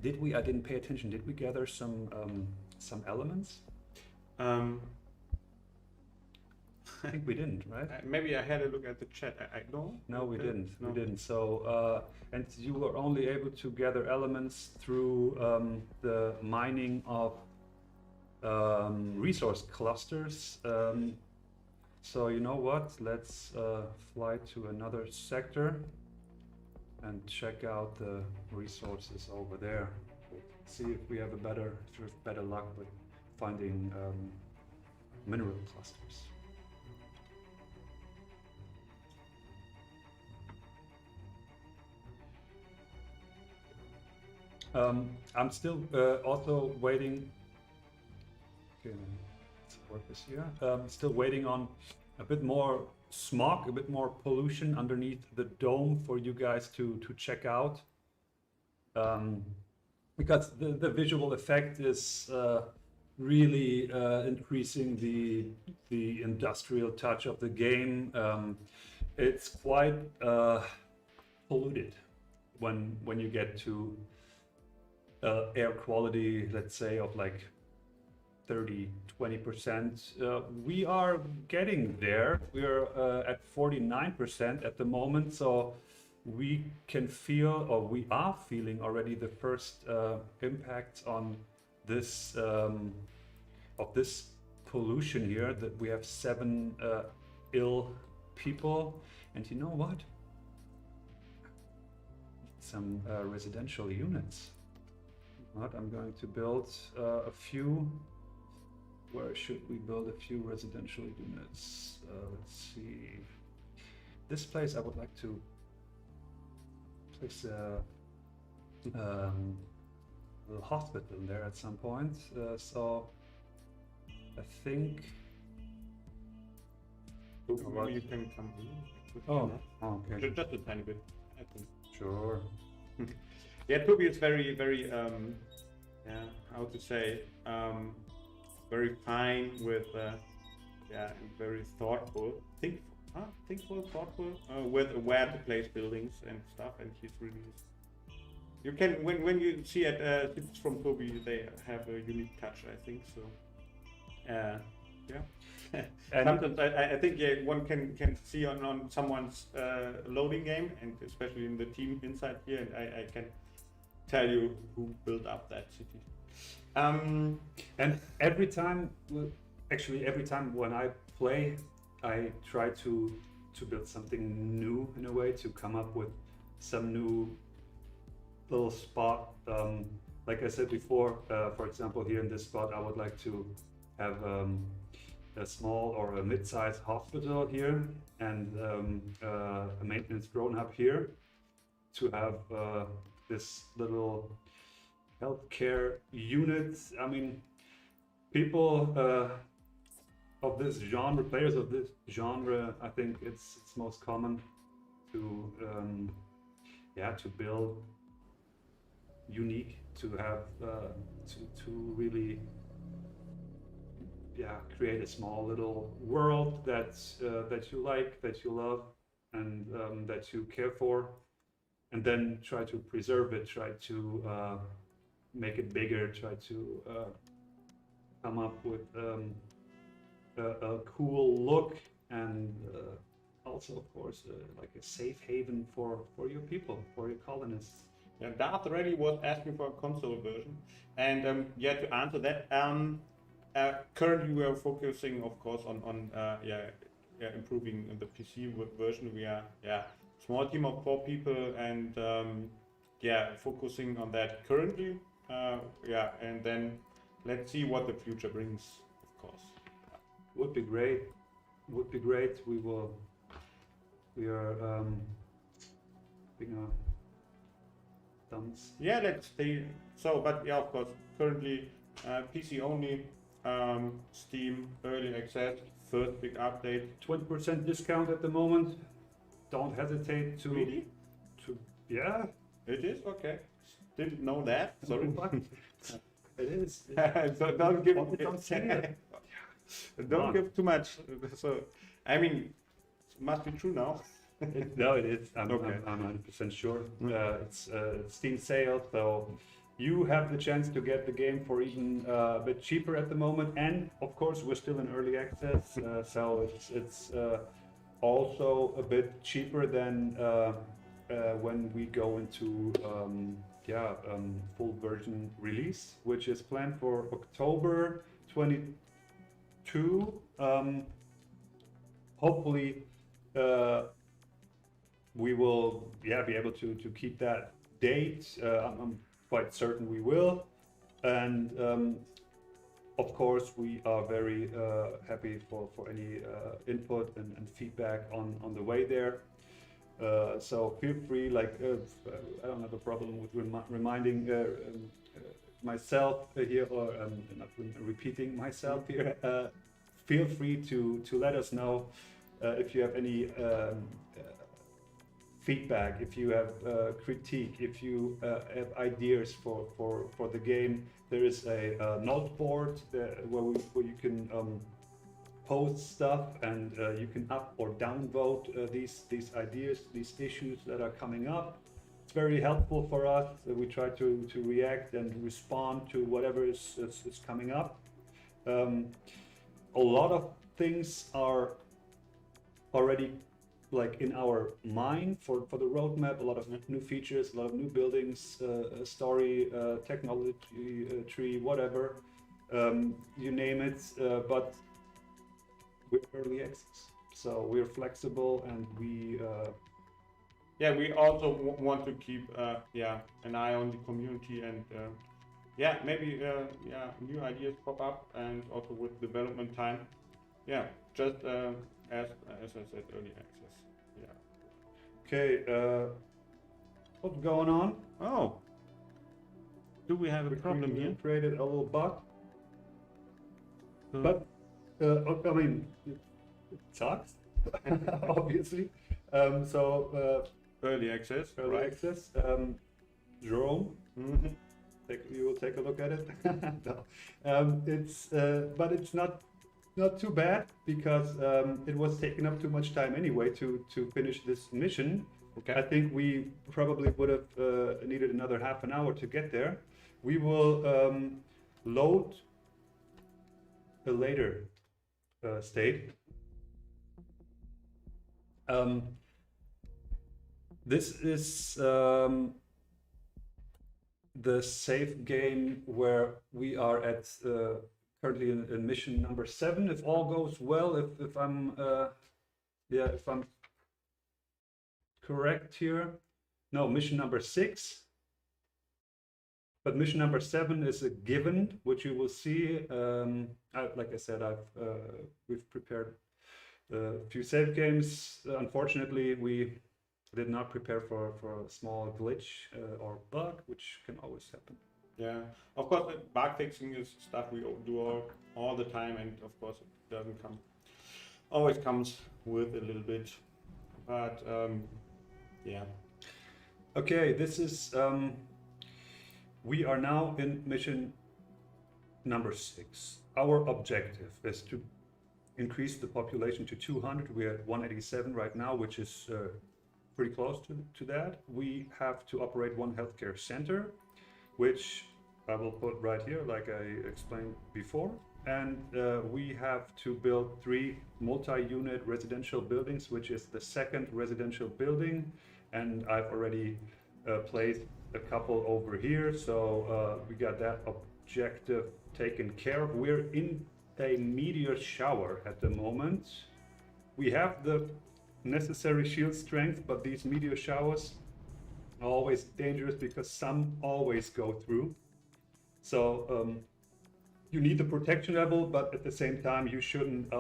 Did we? I didn't pay attention. Did we gather some elements? I think we didn't, right? Maybe I had a look at the chat. No, we didn't. No. We didn't. So, and you were only able to gather elements through the mining of resource clusters. So you know what? Let's fly to another sector and check out the resources over there. See if we have better luck with finding mineral clusters. I'm still also waiting. Okay, let's work this here. Still waiting on a bit more smog, a bit more pollution underneath the dome for you guys to check out. Because the visual effect is really increasing the industrial touch of the game. It's quite polluted when you get to air quality, let's say, of like 30-20%. We are getting there. We're at 49% at the moment, so we can feel, or we are feeling already, the first impact on this of this pollution here. That we have 7 ill people, and you know what? Some residential units. What I'm going to build a few. Where should we build a few residential units? Let's see. This place I would like to place a little hospital there at some point. So I think. Well, you can come in. Oh, okay. Just a tiny bit, I think. Sure. Yeah, Toby is very, very, yeah, how to say, very fine with, yeah, and very thoughtful. Thoughtful, with where to place buildings and stuff. And he's really, you can, when you see it, it's from Toby, they have a unique touch, I think. So, yeah. And sometimes I think, yeah, one can see on someone's loading game, and especially in the team inside here, and I can tell you who built up that city. And every time when I play, I try to build something new in a way, to come up with some new little spot. Like I said before, for example, here in this spot, I would like to have a small or a mid-sized hospital here, and a maintenance drone hub here, to have this little healthcare unit. I mean, people of this genre, players of this genre, I think it's most common to to build unique, to have to really create a small little world that you like, that you love, and that you care for, and then try to preserve it, try to make it bigger, try to come up with a cool look, and also, of course, like a safe haven for your people, for your colonists. Yeah, Darth already was asking for a console version, and to answer that, currently we are focusing, of course, on improving the PC version. We are small team of 4 people, and focusing on that currently. And then let's see what the future brings, of course. Would be great. We are being a thumbs. Yeah, let's stay. So, but yeah, of course, currently PC only, Steam early access, first big update. 20% discount at the moment. Don't hesitate to. Really? Yeah. It is? Okay. Didn't know that. Sorry. It is. So don't give. Don't say it. Don't give too much. So, I mean, it must be true now. No, it is. I'm Okay. I'm 100% sure. It's Steam sale, so you have the chance to get the game for even a bit cheaper at the moment. And of course, we're still in early access, so it's also a bit cheaper than when we go into full version release, which is planned for October 22. hopefully we will be able to keep that date. I'm quite certain we will. And of course, we are very happy for any input and feedback on the way there. So feel free, I don't have a problem with reminding myself here, or not repeating myself here. Feel free to let us know if you have any feedback, if you have critique, if you have ideas for the game. There is a note board where you can post stuff, and you can up or down vote these ideas, these issues that are coming up. It's very helpful for us. We try to react and respond to whatever is coming up. A lot of things are already like in our mind for the roadmap. A lot of new features, a lot of new buildings, story, technology tree, whatever, you name it. But we're early access, so we're flexible, and we we also want to keep an eye on the community, and maybe new ideas pop up, and also with development time, just as I said, early access. Okay, what's going on? Oh, do we have a problem We here? created a little bug, but I mean, it sucks, obviously. Early access, Early right? access. Jerome, Mm-hmm. you will take a look at it. No. But it's not too bad, because it was taking up too much time anyway to finish this mission. Okay. I think we probably would have needed another half an hour to get there. We will load a later state. This is the save game where we are at currently in mission number 7. If all goes well, if I'm if I'm correct here, no, mission number 6. But mission number 7 is a given, which you will see. Like I said, we've prepared a few save games. Unfortunately, we did not prepare for a small glitch or bug, which can always happen. Yeah, of course, bug fixing is stuff we do all the time, and of course it doesn't always comes with a little bit, but yeah. Okay, this is we are now in mission number 6. Our objective is to increase the population to 200. We're at 187 right now, which is pretty close to that. We have to operate 1 healthcare center, which I will put right here, like I explained before. And we have to build 3 multi-unit residential buildings, which is the 2nd residential building. And I've already placed a couple over here. So we got that objective taken care of. We're in a meteor shower at the moment. We have the necessary shield strength, but these meteor showers are always dangerous because some always go through. So you need the protection level, but at the same time you shouldn't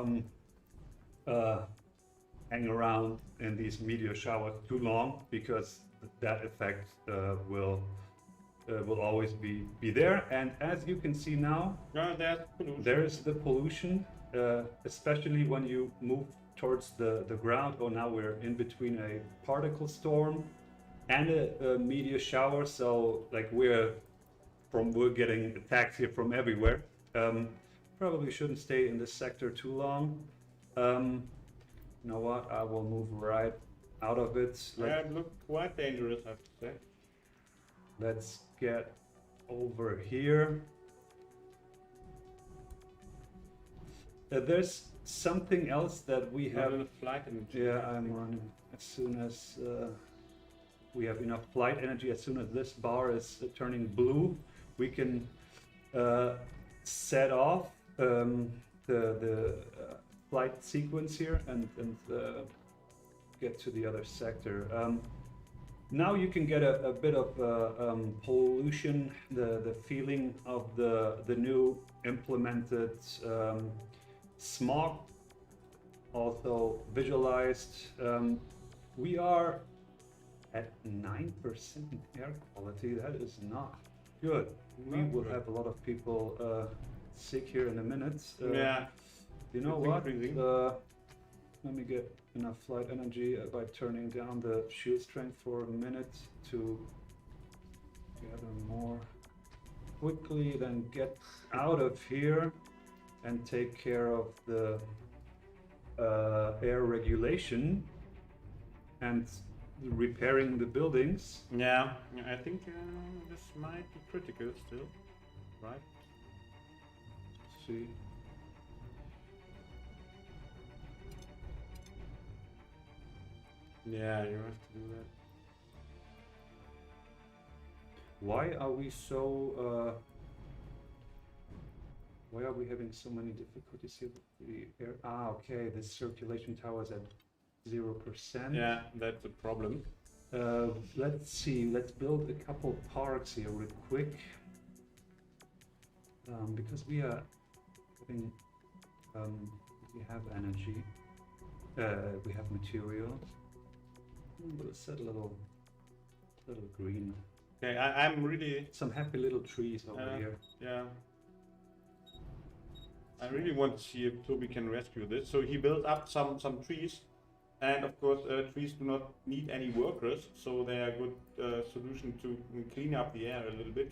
hang around in these meteor showers too long, because that effect will always be there. And as you can see now, there's the pollution, especially when you move towards the ground. Oh, now we're in between a particle storm and a meteor shower, so like we're getting attacks here from everywhere. Probably shouldn't stay in this sector too long. You know what? I will move right out of it. Yeah, it looked quite dangerous, I have to say. Let's get over here. There's something else that we have. Flight energy. Yeah, I'm running. As soon as we have enough flight energy, as soon as this bar is turning blue, we can set off the flight sequence here and get to the other sector. Now you can get a bit of pollution, the feeling of the new implemented smog, also visualized. We are at 9% air quality. That is not good. We Not will good. have a lot of people sick here in a minute. Yeah. You know It's what? increasing. Let me get enough flight energy by turning down the shield strength for a minute to gather more quickly, then get out of here and take care of the air regulation and repairing the buildings. Yeah, I think this might be critical still, right? Let's see. Yeah, you have to do that. Why are we so? Why are we having so many difficulties here with the air? Ah, okay. This circulation tower is at 0%. Yeah, that's a problem. Let's see. Let's build a couple parks here real quick. Because we are having, we have energy, we have materials. We'll set a little green. Okay, I'm really, Some happy little trees over here. yeah. I really want to see if Toby can rescue this. So he built up some trees, and of course trees do not need any workers, so they are a good solution to clean up the air a little bit.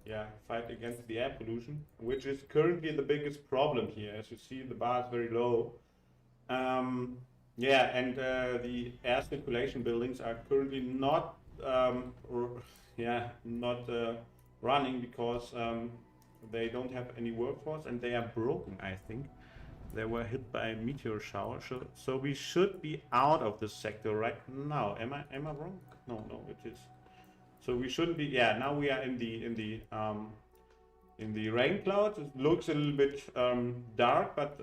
Yeah, fight against the air pollution, which is currently the biggest problem here. As you see, the bar is very low. Yeah, and the air circulation buildings are currently not, not running because they don't have any workforce and they are broken. I think they were hit by a meteor shower. So we should be out of this sector right now. Am I wrong? No, it is. So we shouldn't be. Yeah, now we are in the rain clouds. It looks a little bit dark, but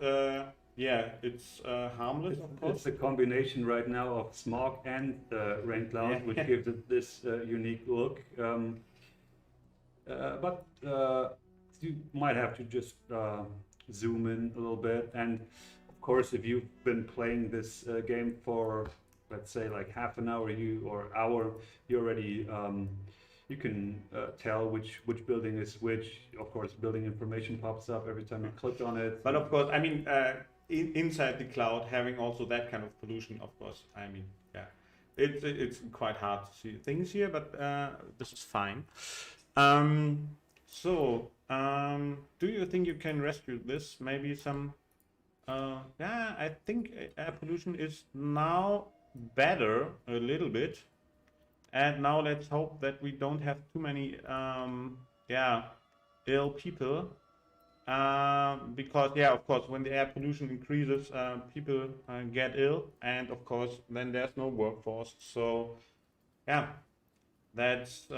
yeah, it's harmless, of course. It's a combination right now of smog and rain cloud, which gives it this unique look. But you might have to just zoom in a little bit. And of course, if you've been playing this game for, let's say, like half an hour or hour, you already you can tell which building is which. Of course, building information pops up every time you click on it. But of course, I mean, inside the cloud, having also that kind of pollution, of course, I mean, yeah, it's quite hard to see things here, but this is fine. Do you think you can rescue this? Maybe some. Yeah, I think air pollution is now better a little bit. And now let's hope that we don't have too many, ill people. Because, yeah, of course, when the air pollution increases, people get ill. And, of course, then there's no workforce. So, yeah, that's,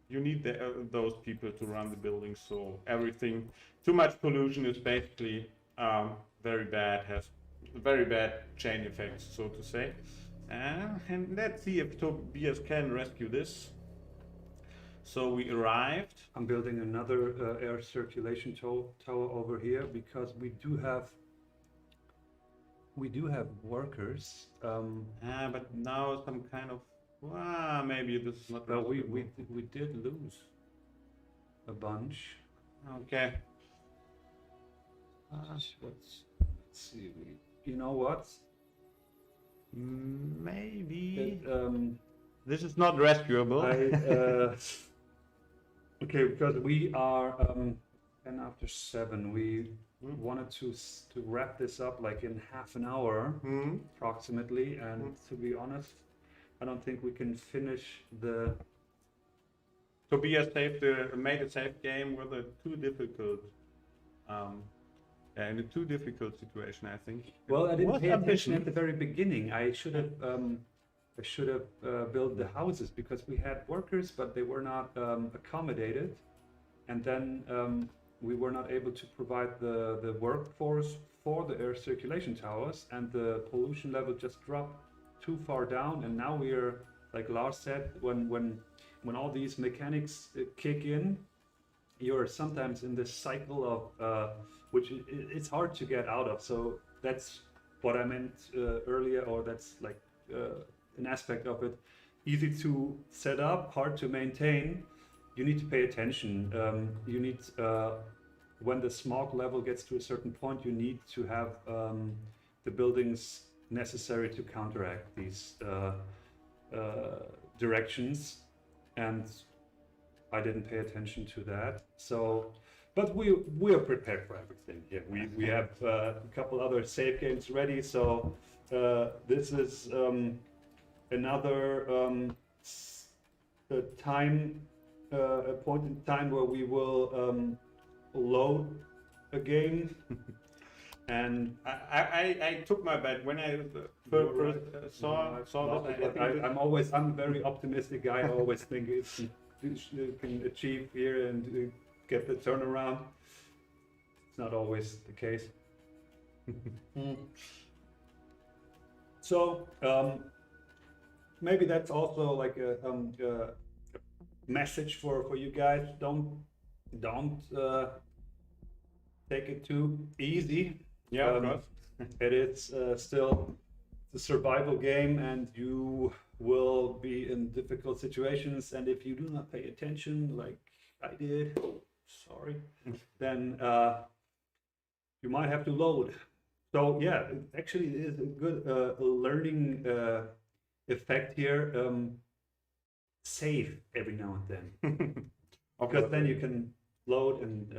you need those people to run the buildings. So everything, too much pollution is basically very bad, has very bad chain effects, so to say. And let's see if Tobias can rescue this. So we arrived. I'm building another air circulation tower over here because we do have workers. But now some kind of maybe this is not. Well, we did lose a bunch. Okay. Let's see. You know what? Maybe It, this is not rescuable. Okay, because we are 10 after 7. We wanted to wrap this up like in half an hour approximately, and to be honest, I don't think we can finish the. Tobias made a safe game with a too difficult, in a too difficult situation, I think. Well, I didn't What pay attention ambition. at the very beginning. I should have built the houses because we had workers, but they were not accommodated. And then we were not able to provide the workforce for the air circulation towers, and the pollution level just dropped too far down. And now we are, like Lars said, when all these mechanics kick in, you're sometimes in this cycle of which it's hard to get out of. So that's what I meant earlier, or that's like an aspect of it. Easy to set up, hard to maintain. You need to pay attention. You need, when the smog level gets to a certain point, you need to have the buildings necessary to counteract these directions. And I didn't pay attention to that. So, but we are prepared for everything. Yeah, we have a couple other save games ready. So this is another time, a point in time where we will load a game. And I took my bet when I first saw this. I'm a very optimistic guy. I always think you can achieve here and get the turnaround. It's not always the case. So maybe that's also like a message for you guys. Don't take it too easy. Yeah, of course. It is still a survival game, and you will be in difficult situations. And if you do not pay attention, like I did, sorry, then you might have to load. So yeah, actually, it is a good learning effect here. Save every now and then, because then you can load and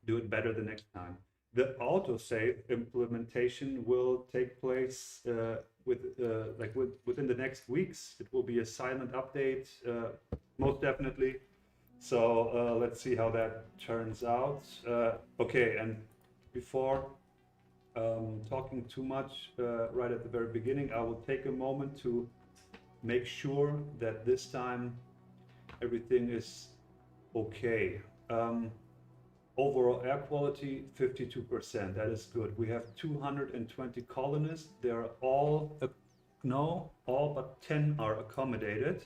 do it better the next time. The autosave implementation will take place within the next weeks. It will be a silent update, most definitely. So let's see how that turns out. Okay, and before talking too much right at the very beginning, I will take a moment to make sure that this time everything is okay. Overall air quality, 52%. That is good. We have 220 colonists. They're all but 10 are accommodated.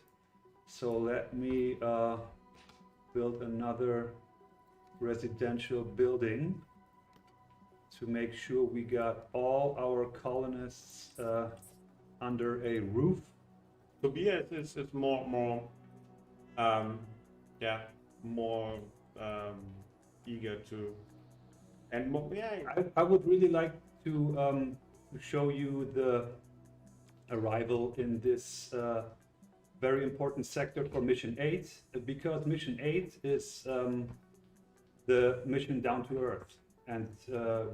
So let me build another residential building to make sure we got all our colonists under a roof. Tobias is more eager to, and more, I would really like to show you the arrival in this very important sector for Mission 8, because Mission 8 is the mission down to Earth, and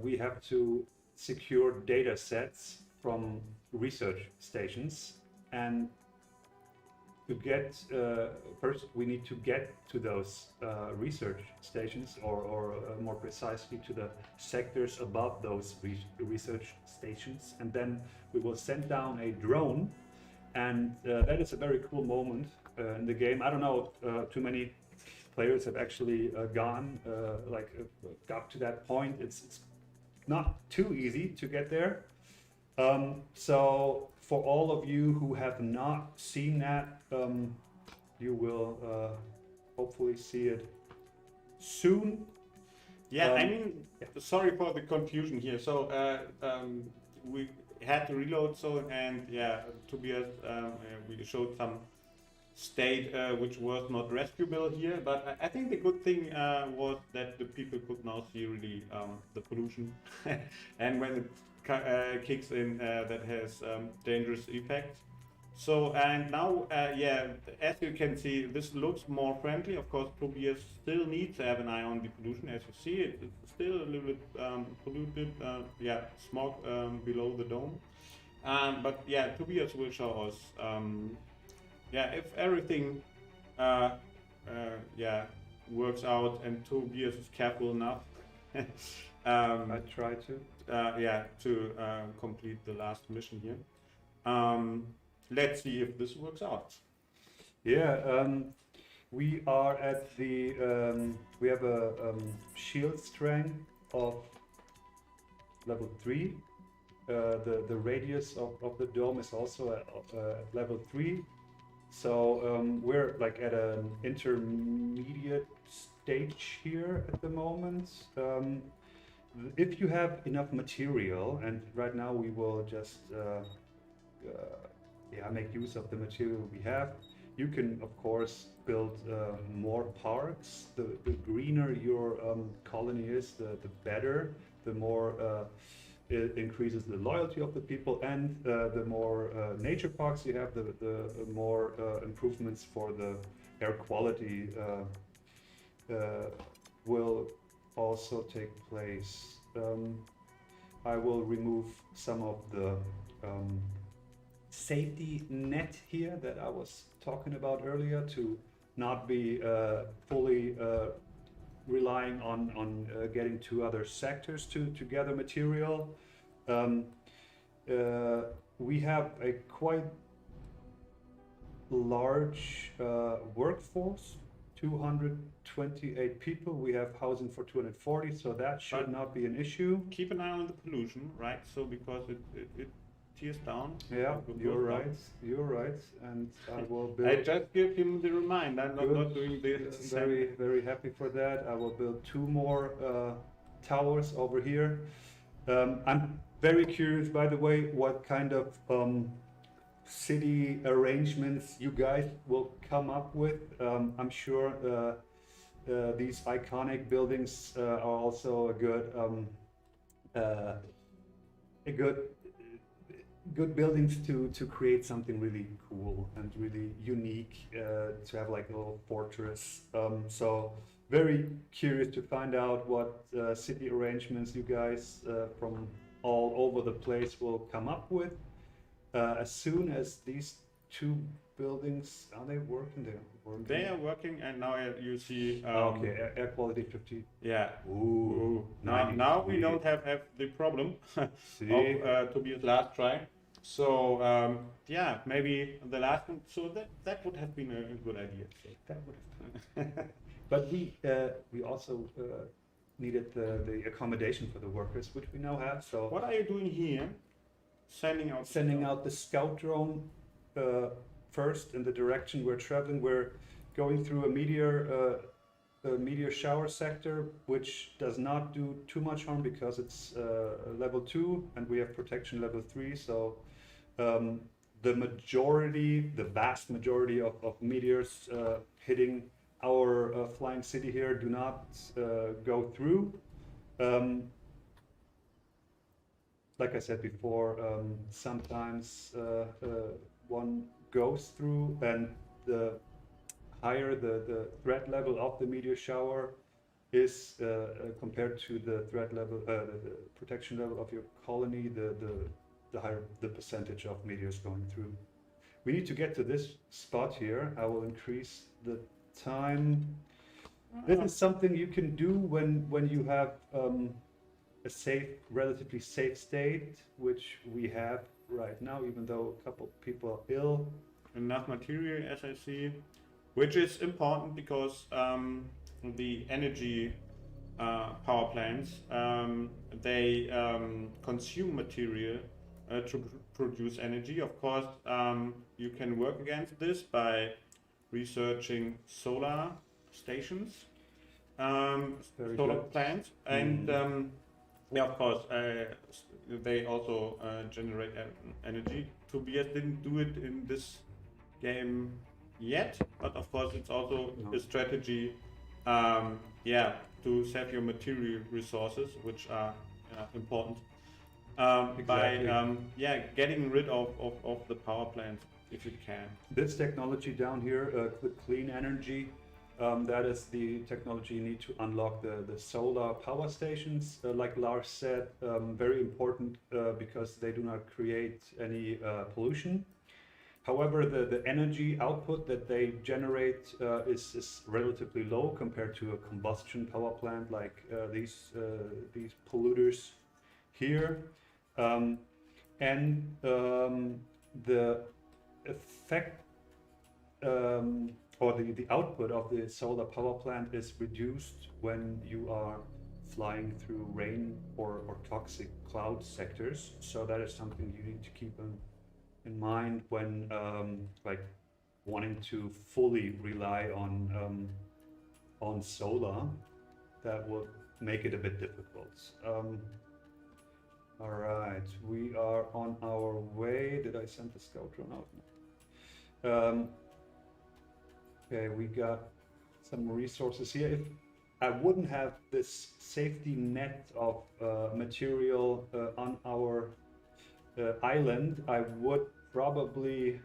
we have to secure data sets from research stations. And to get first, we need to get to those research stations, or more precisely to the sectors above those research stations, and then we will send down a drone, and that is a very cool moment in the game. I don't know, too many players have actually got to that point. It's not too easy to get there. So for all of you who have not seen that, you will hopefully see it soon. Yeah, sorry for the confusion here. So we had to reload, and Tobias, we showed some state which was not rescuable here, but I think the good thing was that the people could now see really the pollution, and when it kicks in, that has dangerous effects. So, and now, as you can see, this looks more friendly. Of course, Tobias still needs to have an eye on the pollution. As you see, it's still a little bit polluted, smog below the dome. But Tobias will show us, if everything works out and Tobias is careful enough. I try to. To complete the last mission here. Let's see if this works out. Yeah, We are at the, we have a shield strength of level 3. The radius of the dome is also at level 3. So we're like at an intermediate stage here at the moment. If you have enough material, and right now we will just make use of the material we have, you can of course build more parks. The greener your colony is, the better. The more it increases the loyalty of the people, and the more nature parks you have, the more improvements for the air quality will also take place. I will remove some of the safety net here that I was talking about earlier to not be fully relying on getting two other sectors to gather material. We have a quite large workforce, 228 people. We have housing for 240, so that should But not be an issue. keep an eye on the pollution, right? So because it tears down. Yeah, it goes you're down. right. You're right, and I will I build. just give him the reminder. I'm Good. not doing this. Very happy for that. I will build 2 more towers over here. I'm very curious, by the way, what kind of city arrangements you guys will come up with. I'm sure these iconic buildings are also a good buildings to create something really cool and really unique, to have like a little fortress. So very curious to find out what city arrangements you guys from all over the place will come up with. As soon as these 2 buildings, are they working? They're working. They are working, and now you see. Okay, air quality 50. Yeah. Ooh, Now, 90. now we don't have the problem See? of Tobias' last try. So yeah, maybe the last one. So that would have been a good idea. So. That would have. But we also needed the accommodation for the workers, which we now have. So What are you doing here? Sending out the scout drone first in the direction we're traveling. We're going through a meteor shower sector, which does not do too much harm because it's level 2 and we have protection level 3. So the vast majority of meteors hitting our flying city here do not go through. Like I said before, sometimes one goes through, and the higher the threat level of the meteor shower is compared to the threat level, the protection level of your colony, the higher the percentage of meteors going through. We need to get to this spot here. I will increase the time. This is something you can do when you have a relatively safe state, which we have right now, even though a couple people are ill. enough material, as I see, which is important because the energy power plants, they consume material to produce energy. Of course, you can work against this by researching solar stations, solar plants, and yeah, of course, they also generate energy. Tobias didn't do it in this game yet, but of course it's also a strategy, yeah, to save your material resources, which are important, by yeah, getting rid of the power plants if you can. This technology down here, the clean energy, that is the technology you need to unlock the solar power stations. Like Lars said, very important because they do not create any pollution. However, the energy output that they generate is relatively low compared to a combustion power plant like these polluters here. And the effect or the output of the solar power plant is reduced when you are flying through rain or toxic cloud sectors. So that is something you need to keep in mind when like wanting to fully rely on solar. That will make it a bit difficult. All right, we are on our way. Did I send the scout drone out? No. Okay, we got some resources here. If I wouldn't have this safety net of material on our island, I would probably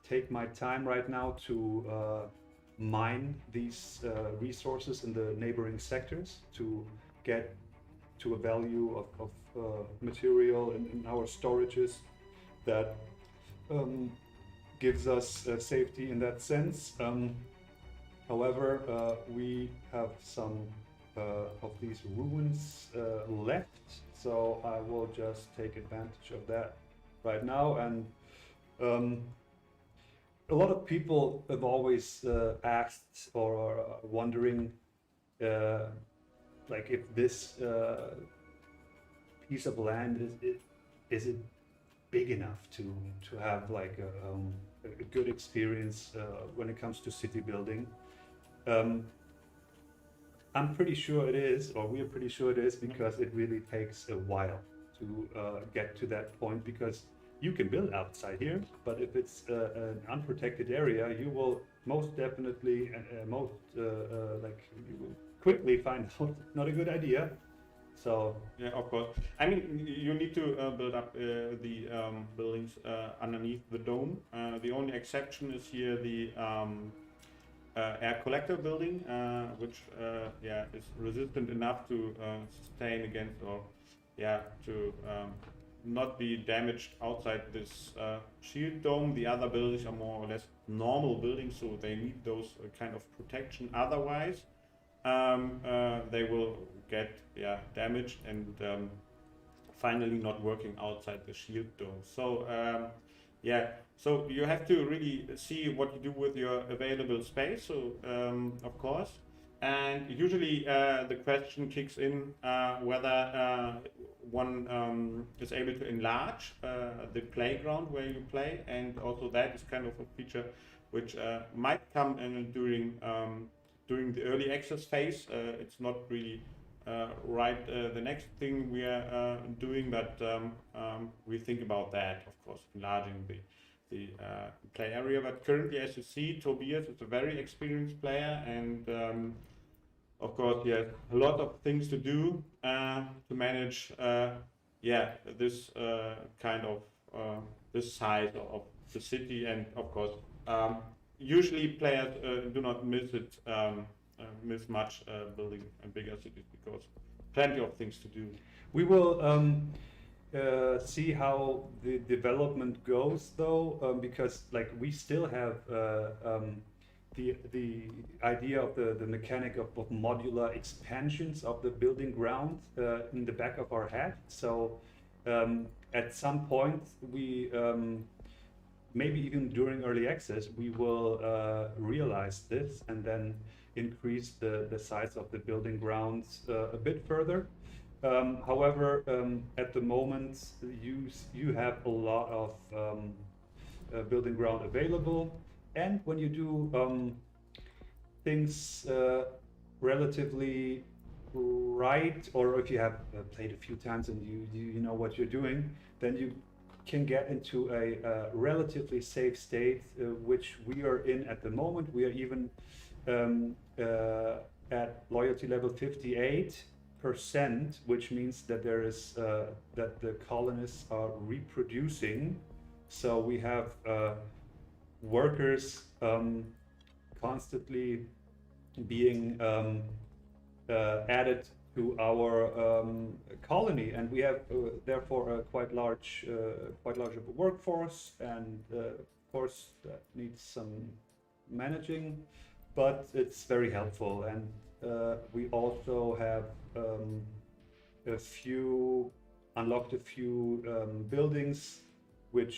take my time right now to mine these resources in the neighboring sectors to get to a value of material in our storages that gives us safety in that sense. However, we have some of these ruins left, so I will just take advantage of that right now. And a lot of people have always asked or wondering like if this piece of land is it big enough to have like a good experience when it comes to city building. I'm pretty sure it is, or we are pretty sure it is, because it really takes a while to get to that point, because you can build outside here, but if it's an unprotected area, you will most definitely like you will quickly find out not a good idea. So yeah, of course. I mean, you need to build up the buildings underneath the dome. The only exception is here the air collector building, which yeah, is resistant enough to sustain against, or yeah, to not be damaged outside this shield dome. The other buildings are more or less normal buildings, so they need those kind of protection. Otherwise, they will get damaged and finally not working outside the shield dome. So yeah, so you have to really see what you do with your available space. So of course, and usually the question kicks in whether one is able to enlarge the playground where you play, and also that is kind of a feature which might come in during the early access phase. It's not really right the next thing we are doing, but we think about that, of course, enlarging the play area. But currently, as you see, Tobias is a very experienced player, and of course, he has a lot of things to do to manage this kind of this side of the city. And of course, usually players do not miss much building bigger cities, because plenty of things to do. we will see how the development goes, though, because like we still have the idea of the mechanic of modular expansions of the building ground in the back of our head. So at some point we maybe even during early access we will realize this and then increase the size of the building grounds a bit further. However, at the moment you have a lot of building ground available. And when you do things relatively right, or if you have played a few times and you know what you're doing, then you can get into a relatively safe state, which we are in at the moment. We are even at loyalty level 58%, which means that there is that the colonists are reproducing. So we have workers constantly being added to our colony, and we have therefore a quite large of a workforce, and of course that needs some managing, but it's very helpful. And we also have unlocked a few buildings which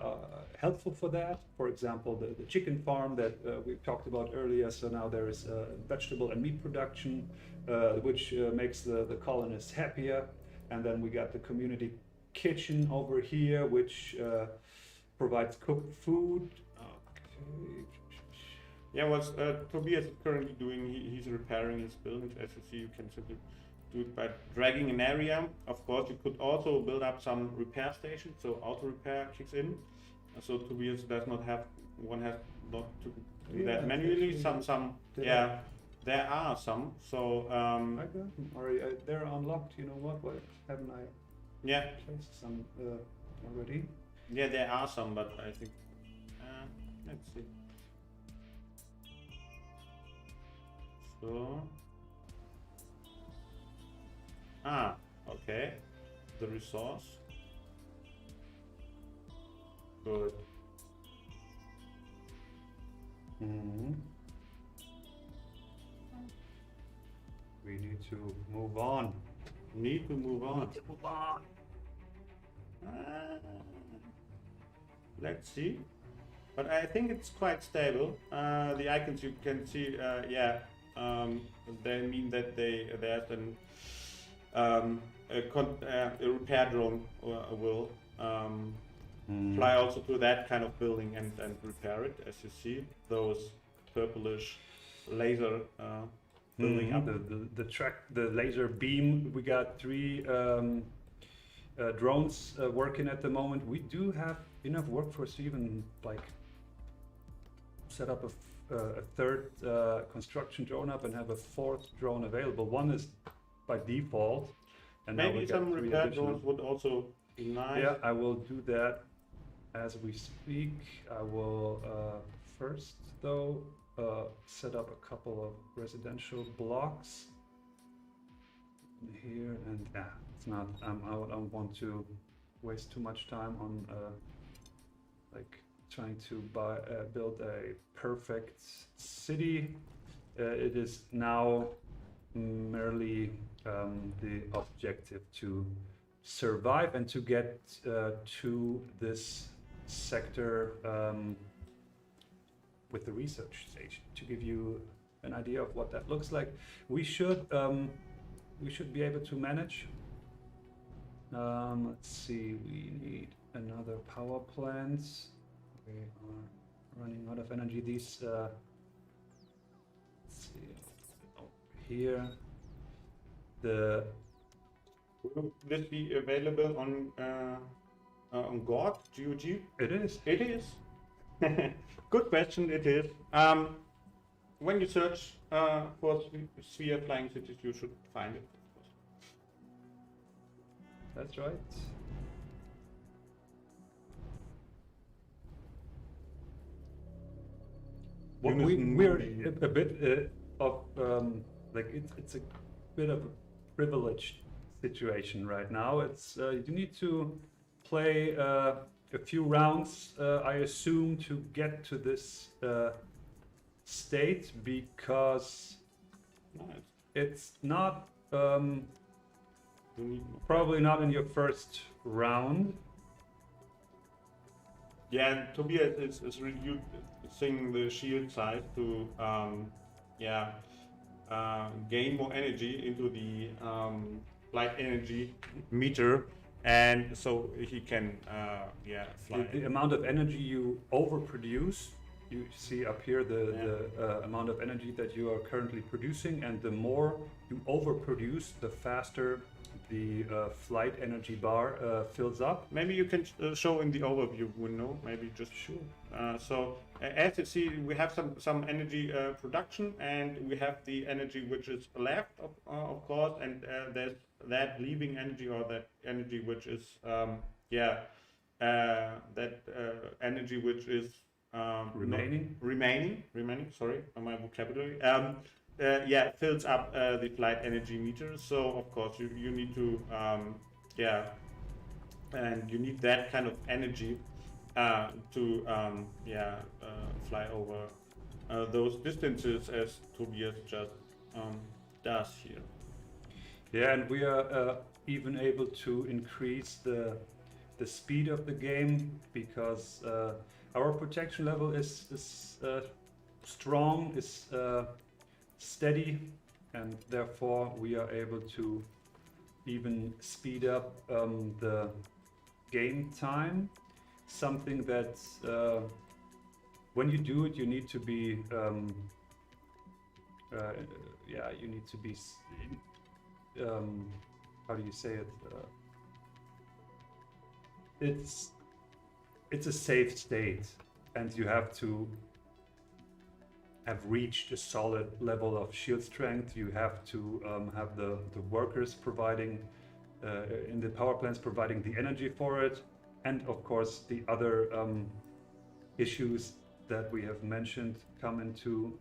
are helpful for that. For example, the chicken farm that we talked about earlier. So now there is vegetable and meat production, which makes the colonists happier. And then we got the community kitchen over here, which provides cooked food. Okay. Yeah, what Tobias is currently doing, he's repairing his buildings. As you see, you can simply do it by dragging an area. Of course, you could also build up some repair stations, so auto repair kicks in. So Tobias does not have, one has not to do that manually. Yeah, there are some. So I got them already. They're unlocked. You know what? Why haven't I yeah, placed some already? yeah, there are some, but I think let's see. So okay, the resource. Good. We need to move on. Need to move on. Let's see. But I think it's quite stable. The icons you can see, they mean that there's a repair drone will fly also to that kind of building and repair it. As you see, those purplish laser building up. The laser beam. We got 3 drones working at the moment. We do have enough workforce to even like set up a third construction drone up and have a 4th drone available. One is by default, and now maybe we got some 3 repair additional. drones would also be nice. Yeah, I will do that as we speak. I will first though set up a couple of residential blocks here, and it's not. I don't want to waste too much time on like trying to build a perfect city. It is now merely the objective to survive and to get to this sector with the research station. To give you an idea of what that looks like, we should be able to manage. Let's see, we need another power plant. We are running out of energy. These let's see, over here. Will this be available on GOG? It is. It is. Good question. It is. When you search for sphere flying cities, you should find it. That's right. What we're a bit of like it's a bit of a privileged situation right now. It's you need to play a few rounds, I assume, to get to this state, because it's not probably not in your first round. Yeah, and Tobias is reducing the shield size to gain more energy into the light energy meter, and so he can fly. The amount of energy you overproduce, you see up here the amount of energy that you are currently producing, and the more you overproduce, the faster the flight energy bar fills up. Maybe you can show in the overview window, maybe just sure. So as you see, we have some energy production, and we have the energy which is left, of course, and there's that leaving energy, or that energy which is energy which is remaining. Sorry, my vocabulary. Fills up the flight energy meter. So of course you need to and you need that kind of energy to fly over those distances, as Tobias just does here. Yeah, and we are even able to increase the the speed of the game, because our protection level is strong, is steady, and therefore we are able to even speed up the game time. Something that when you do it, you need to be you need to be how do you say it? It's a safe state, and you have to have reached a solid level of shield strength. You have to have the workers providing in the power plants providing the energy for it, and of course the other issues that we have mentioned come into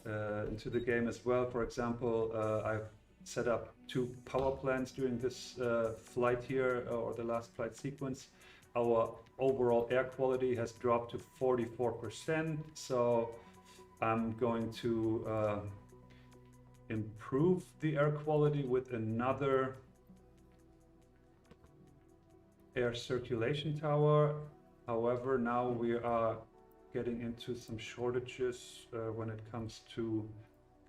the game as well. For example, I've set up 2 power plants during this flight here, or the last flight sequence. Our overall air quality has dropped to 44%, so I'm going to improve the air quality with another air circulation tower. However, now we are getting into some shortages when it comes to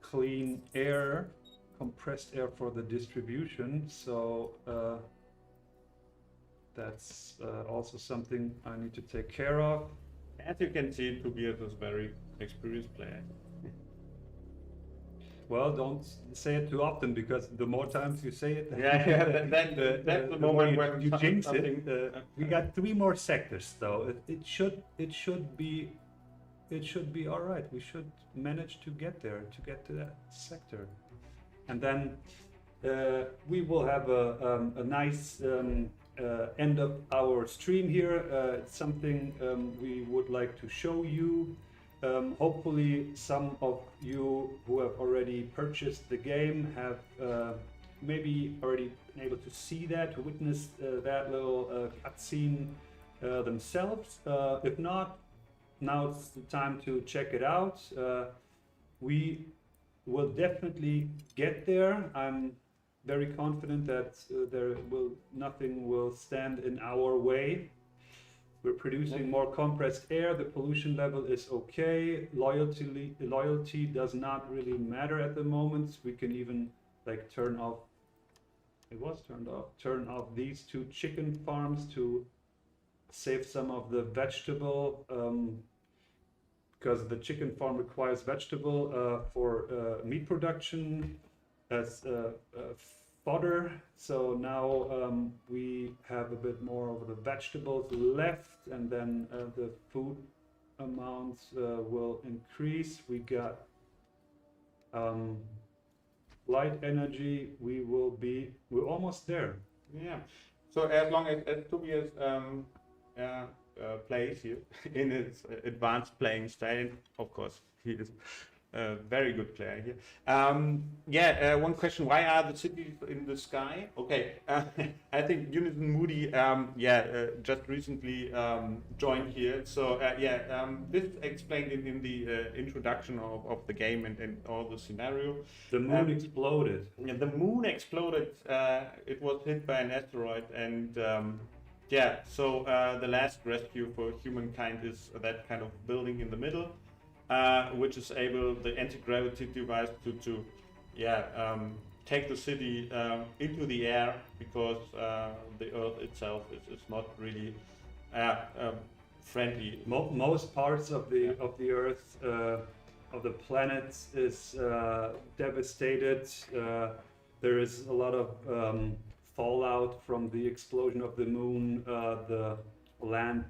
clean air, compressed air for the distribution, so that's also something I need to take care of. As you can see, Tobias is a very experienced player. Well, don't say it too often, because the more times you say it, That's the moment more when you jinx something- it. We got 3 more sectors, though. It should be all right. We should manage to get there, to get to that sector, and then we will have a nice end of our stream here. It's something we would like to show you. Hopefully some of you who have already purchased the game have maybe already been able to see that, to witness that little cutscene themselves. If not, now it's the time to check it out. We will definitely get there. I'm very confident that nothing will stand in our way. We're producing more compressed air. The pollution level is okay. Loyalty does not really matter at the moment. We can even like turn off. It was turned off. Turn off these 2 chicken farms to save some of the vegetable, because the chicken farm requires vegetable for meat production as fodder. So now we have a bit more of the vegetables left, and then the food amounts will increase. We got light energy. We're almost there. Yeah. So as long as Tobias plays here in his advanced playing style, of course he is a very good player here. One question: why are the cities in the sky? Okay, I think Unison Moody, just recently joined here. So this is explained in the introduction of the game and all the scenario. The moon exploded. Yeah, the moon exploded. It was hit by an asteroid, and so the last rescue for humankind is that kind of building in the middle. Which is able, the anti-gravity device, to take the city into the air, because the Earth itself is not really friendly. Most parts of the Earth, of the planet, is devastated. There is a lot of fallout from the explosion of the moon. The land,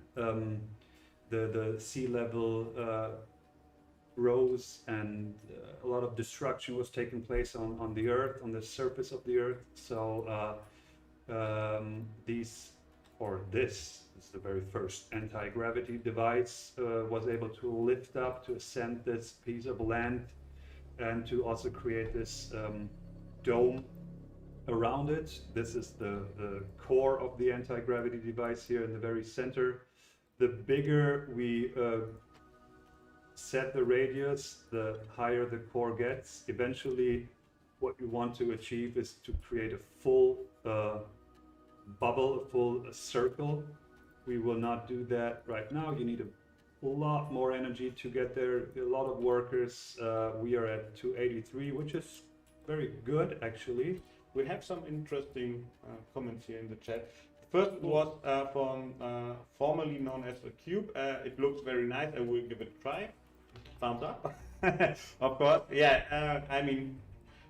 the sea level rose, and a lot of destruction was taking place on the Earth, on the surface of the Earth. So this is the very first anti-gravity device, was able to lift up, to ascend this piece of land, and to also create this dome around it. This is the core of the anti-gravity device here in the very center. The bigger we set the radius, the higher the core gets. Eventually, what you want to achieve is to create a full bubble, a full circle. We will not do that right now. You need a lot more energy to get there. A lot of workers. We are at 283, which is very good actually. We have some interesting comments here in the chat. First was from formerly known as a cube. It looks very nice. I will give it a try. Thumbs up. Of course. Yeah. I mean,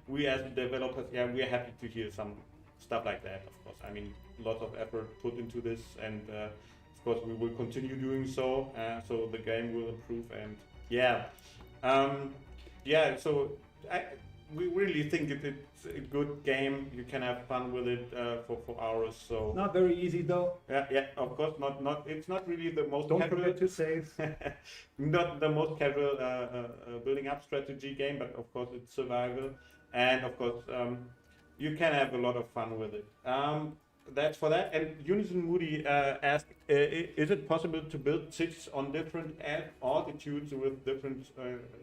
we as developers, yeah, we are happy to hear some stuff like that. Of course. I mean, lots of effort put into this, and of course we will continue doing so. So the game will improve, and yeah, yeah. So we really think it's a good game. You can have fun with it for hours. So Not very easy though. yeah, of course, not. It's not really the most Don't casual, forget to save. not the most casual building up strategy game, but of course it's survival, and of course you can have a lot of fun with it. That's for that. And Unison Moody asked, is it possible to build cities on different altitudes with different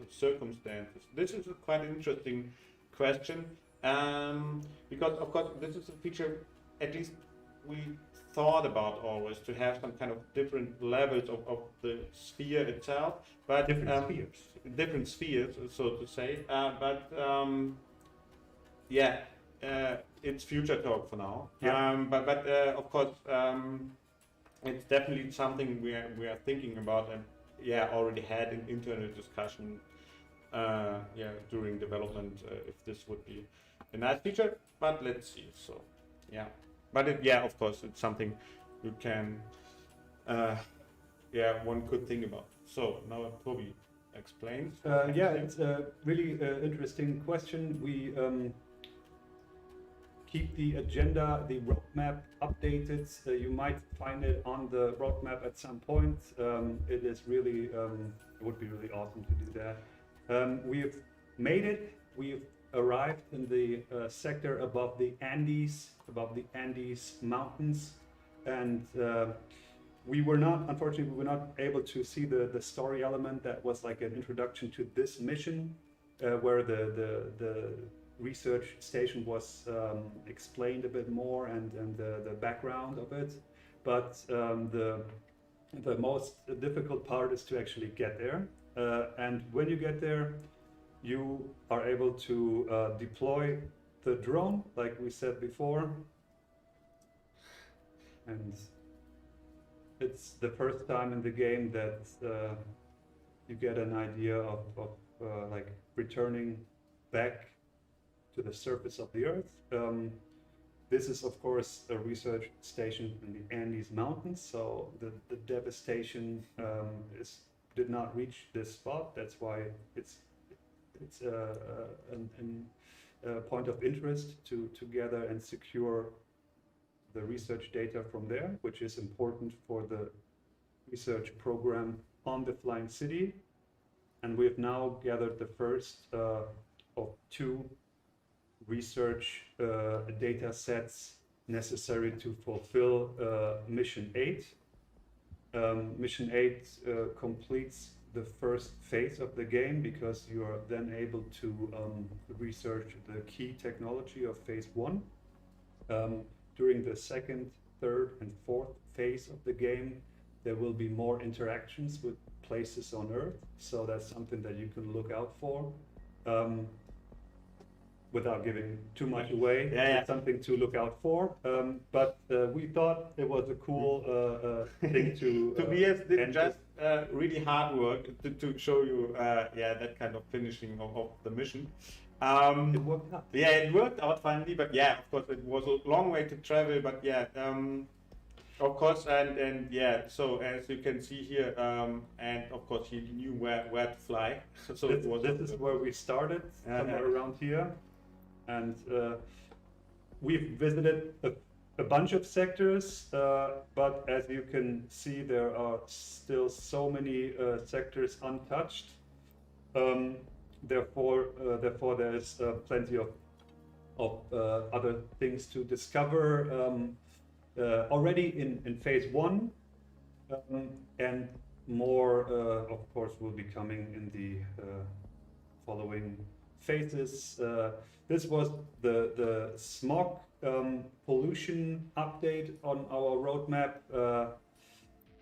circumstances? This is a quite interesting question, because of course this is a feature at least we thought about always, to have some kind of different levels of the sphere itself, but different spheres, so to say. Yeah. It's future talk for now. Yeah. But of course, it's definitely something we are thinking about, and yeah, already had an internal discussion. Yeah, during development, if this would be a nice feature. But let's see. So yeah, but yeah, of course, it's something you can. Yeah, one could think about. So now Toby explains. Yeah, it's a really interesting question. We keep the agenda, the roadmap updated. You might find it on the roadmap at some point. It is really, it would be really awesome to do that. We've made it. We've arrived in the sector above the Andes mountains, and we were not, unfortunately, we were not able to see the story element that was like an introduction to this mission, where the research station was explained a bit more, and the background of it. But the most difficult part is to actually get there. And when you get there, you are able to deploy the drone, like we said before. And it's the first time in the game that you get an idea of like returning back to the surface of the Earth. This is, of course, a research station in the Andes Mountains, so the devastation did not reach this spot. That's why it's a point of interest to gather and secure the research data from there, which is important for the research program on the Flying City. And we've now gathered the first of two research data sets necessary to fulfill Mission 8. Mission 8 completes the first phase of the game, because you are then able to research the key technology of phase 1. During the second, third, and fourth phase of the game, there will be more interactions with places on Earth, so that's something that you can look out for. Without giving too much away, yeah. It's something to look out for. But we thought it was a cool thing to. Tobias did just really hard work to show you, yeah, that kind of finishing of the mission. It worked out. Yeah, it worked out finally, but yeah, of course, it was a long way to travel, but yeah, of course, and yeah, so as you can see here, and of course, he knew where to fly. So this is where we started, somewhere around here. And we've visited a bunch of sectors, but as you can see, there are still so many sectors untouched. Therefore, there's plenty of other things to discover already in phase 1, and more, of course, will be coming in the following phases. This was the smog pollution update on our roadmap.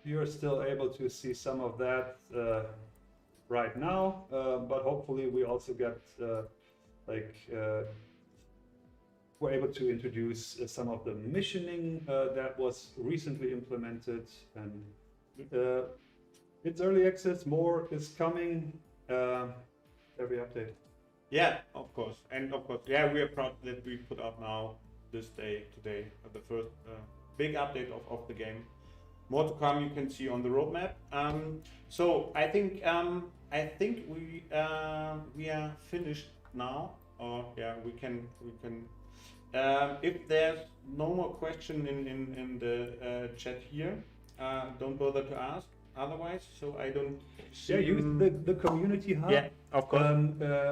You're still able to see some of that right now, but hopefully we also get we're able to introduce some of the missioning that was recently implemented, and it's early access. More is coming every update. Yeah, of course, and of course, yeah, we are proud that we put out now this day today the first big update of the game. More to come. You can see on the roadmap. So I think we are finished now. Or yeah, we can. If there's no more question in the chat here, don't bother to ask. Otherwise, so I don't. Yeah, use the community hub. Yeah, of course.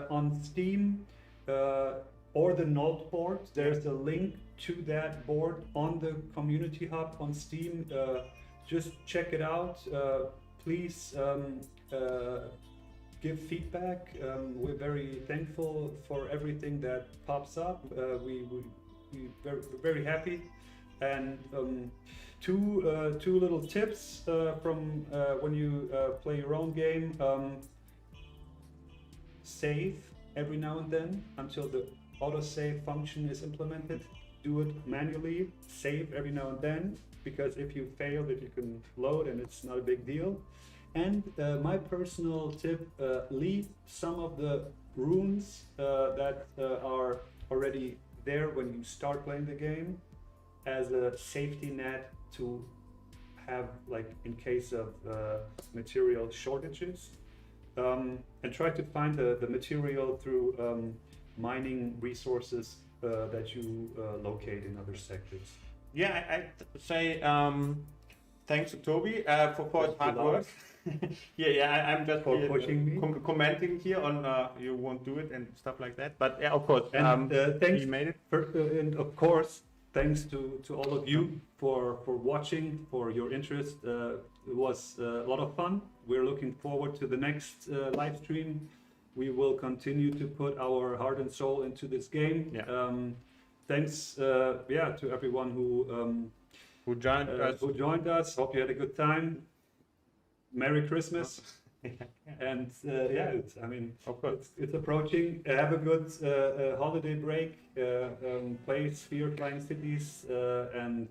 On Steam or the Node board. There's a link to that board on the community hub on Steam. Just check it out. Please give feedback. We're very thankful for everything that pops up. We're very happy. And two little tips from when you play your own game. Save every now and then until the autosave function is implemented. Do it manually. Save every now and then, because if you fail, that you can load and it's not a big deal. And my personal tip, leave some of the runes that are already there when you start playing the game as a safety net to have, like, in case of material shortages. And try to find the material through mining resources that you locate in other sectors. Yeah, I'd say thanks to Toby for his hard work. I'm just for pushing me. Commenting here on you won't do it and stuff like that. But yeah, of course, and thanks. he made it. And of course, thanks to all of you for watching, for your interest. It was a lot of fun. We're looking forward to the next live stream. We will continue to put our heart and soul into this game. Yeah. Thanks, to everyone Who joined us. Hope you had a good time. Merry Christmas. And of course, it's approaching. Have a good holiday break. Play Sphere Flying Cities, and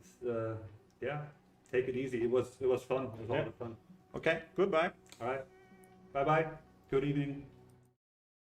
take it easy. It was fun. It was a lot of fun. Okay, goodbye. All right. Bye bye. Good evening.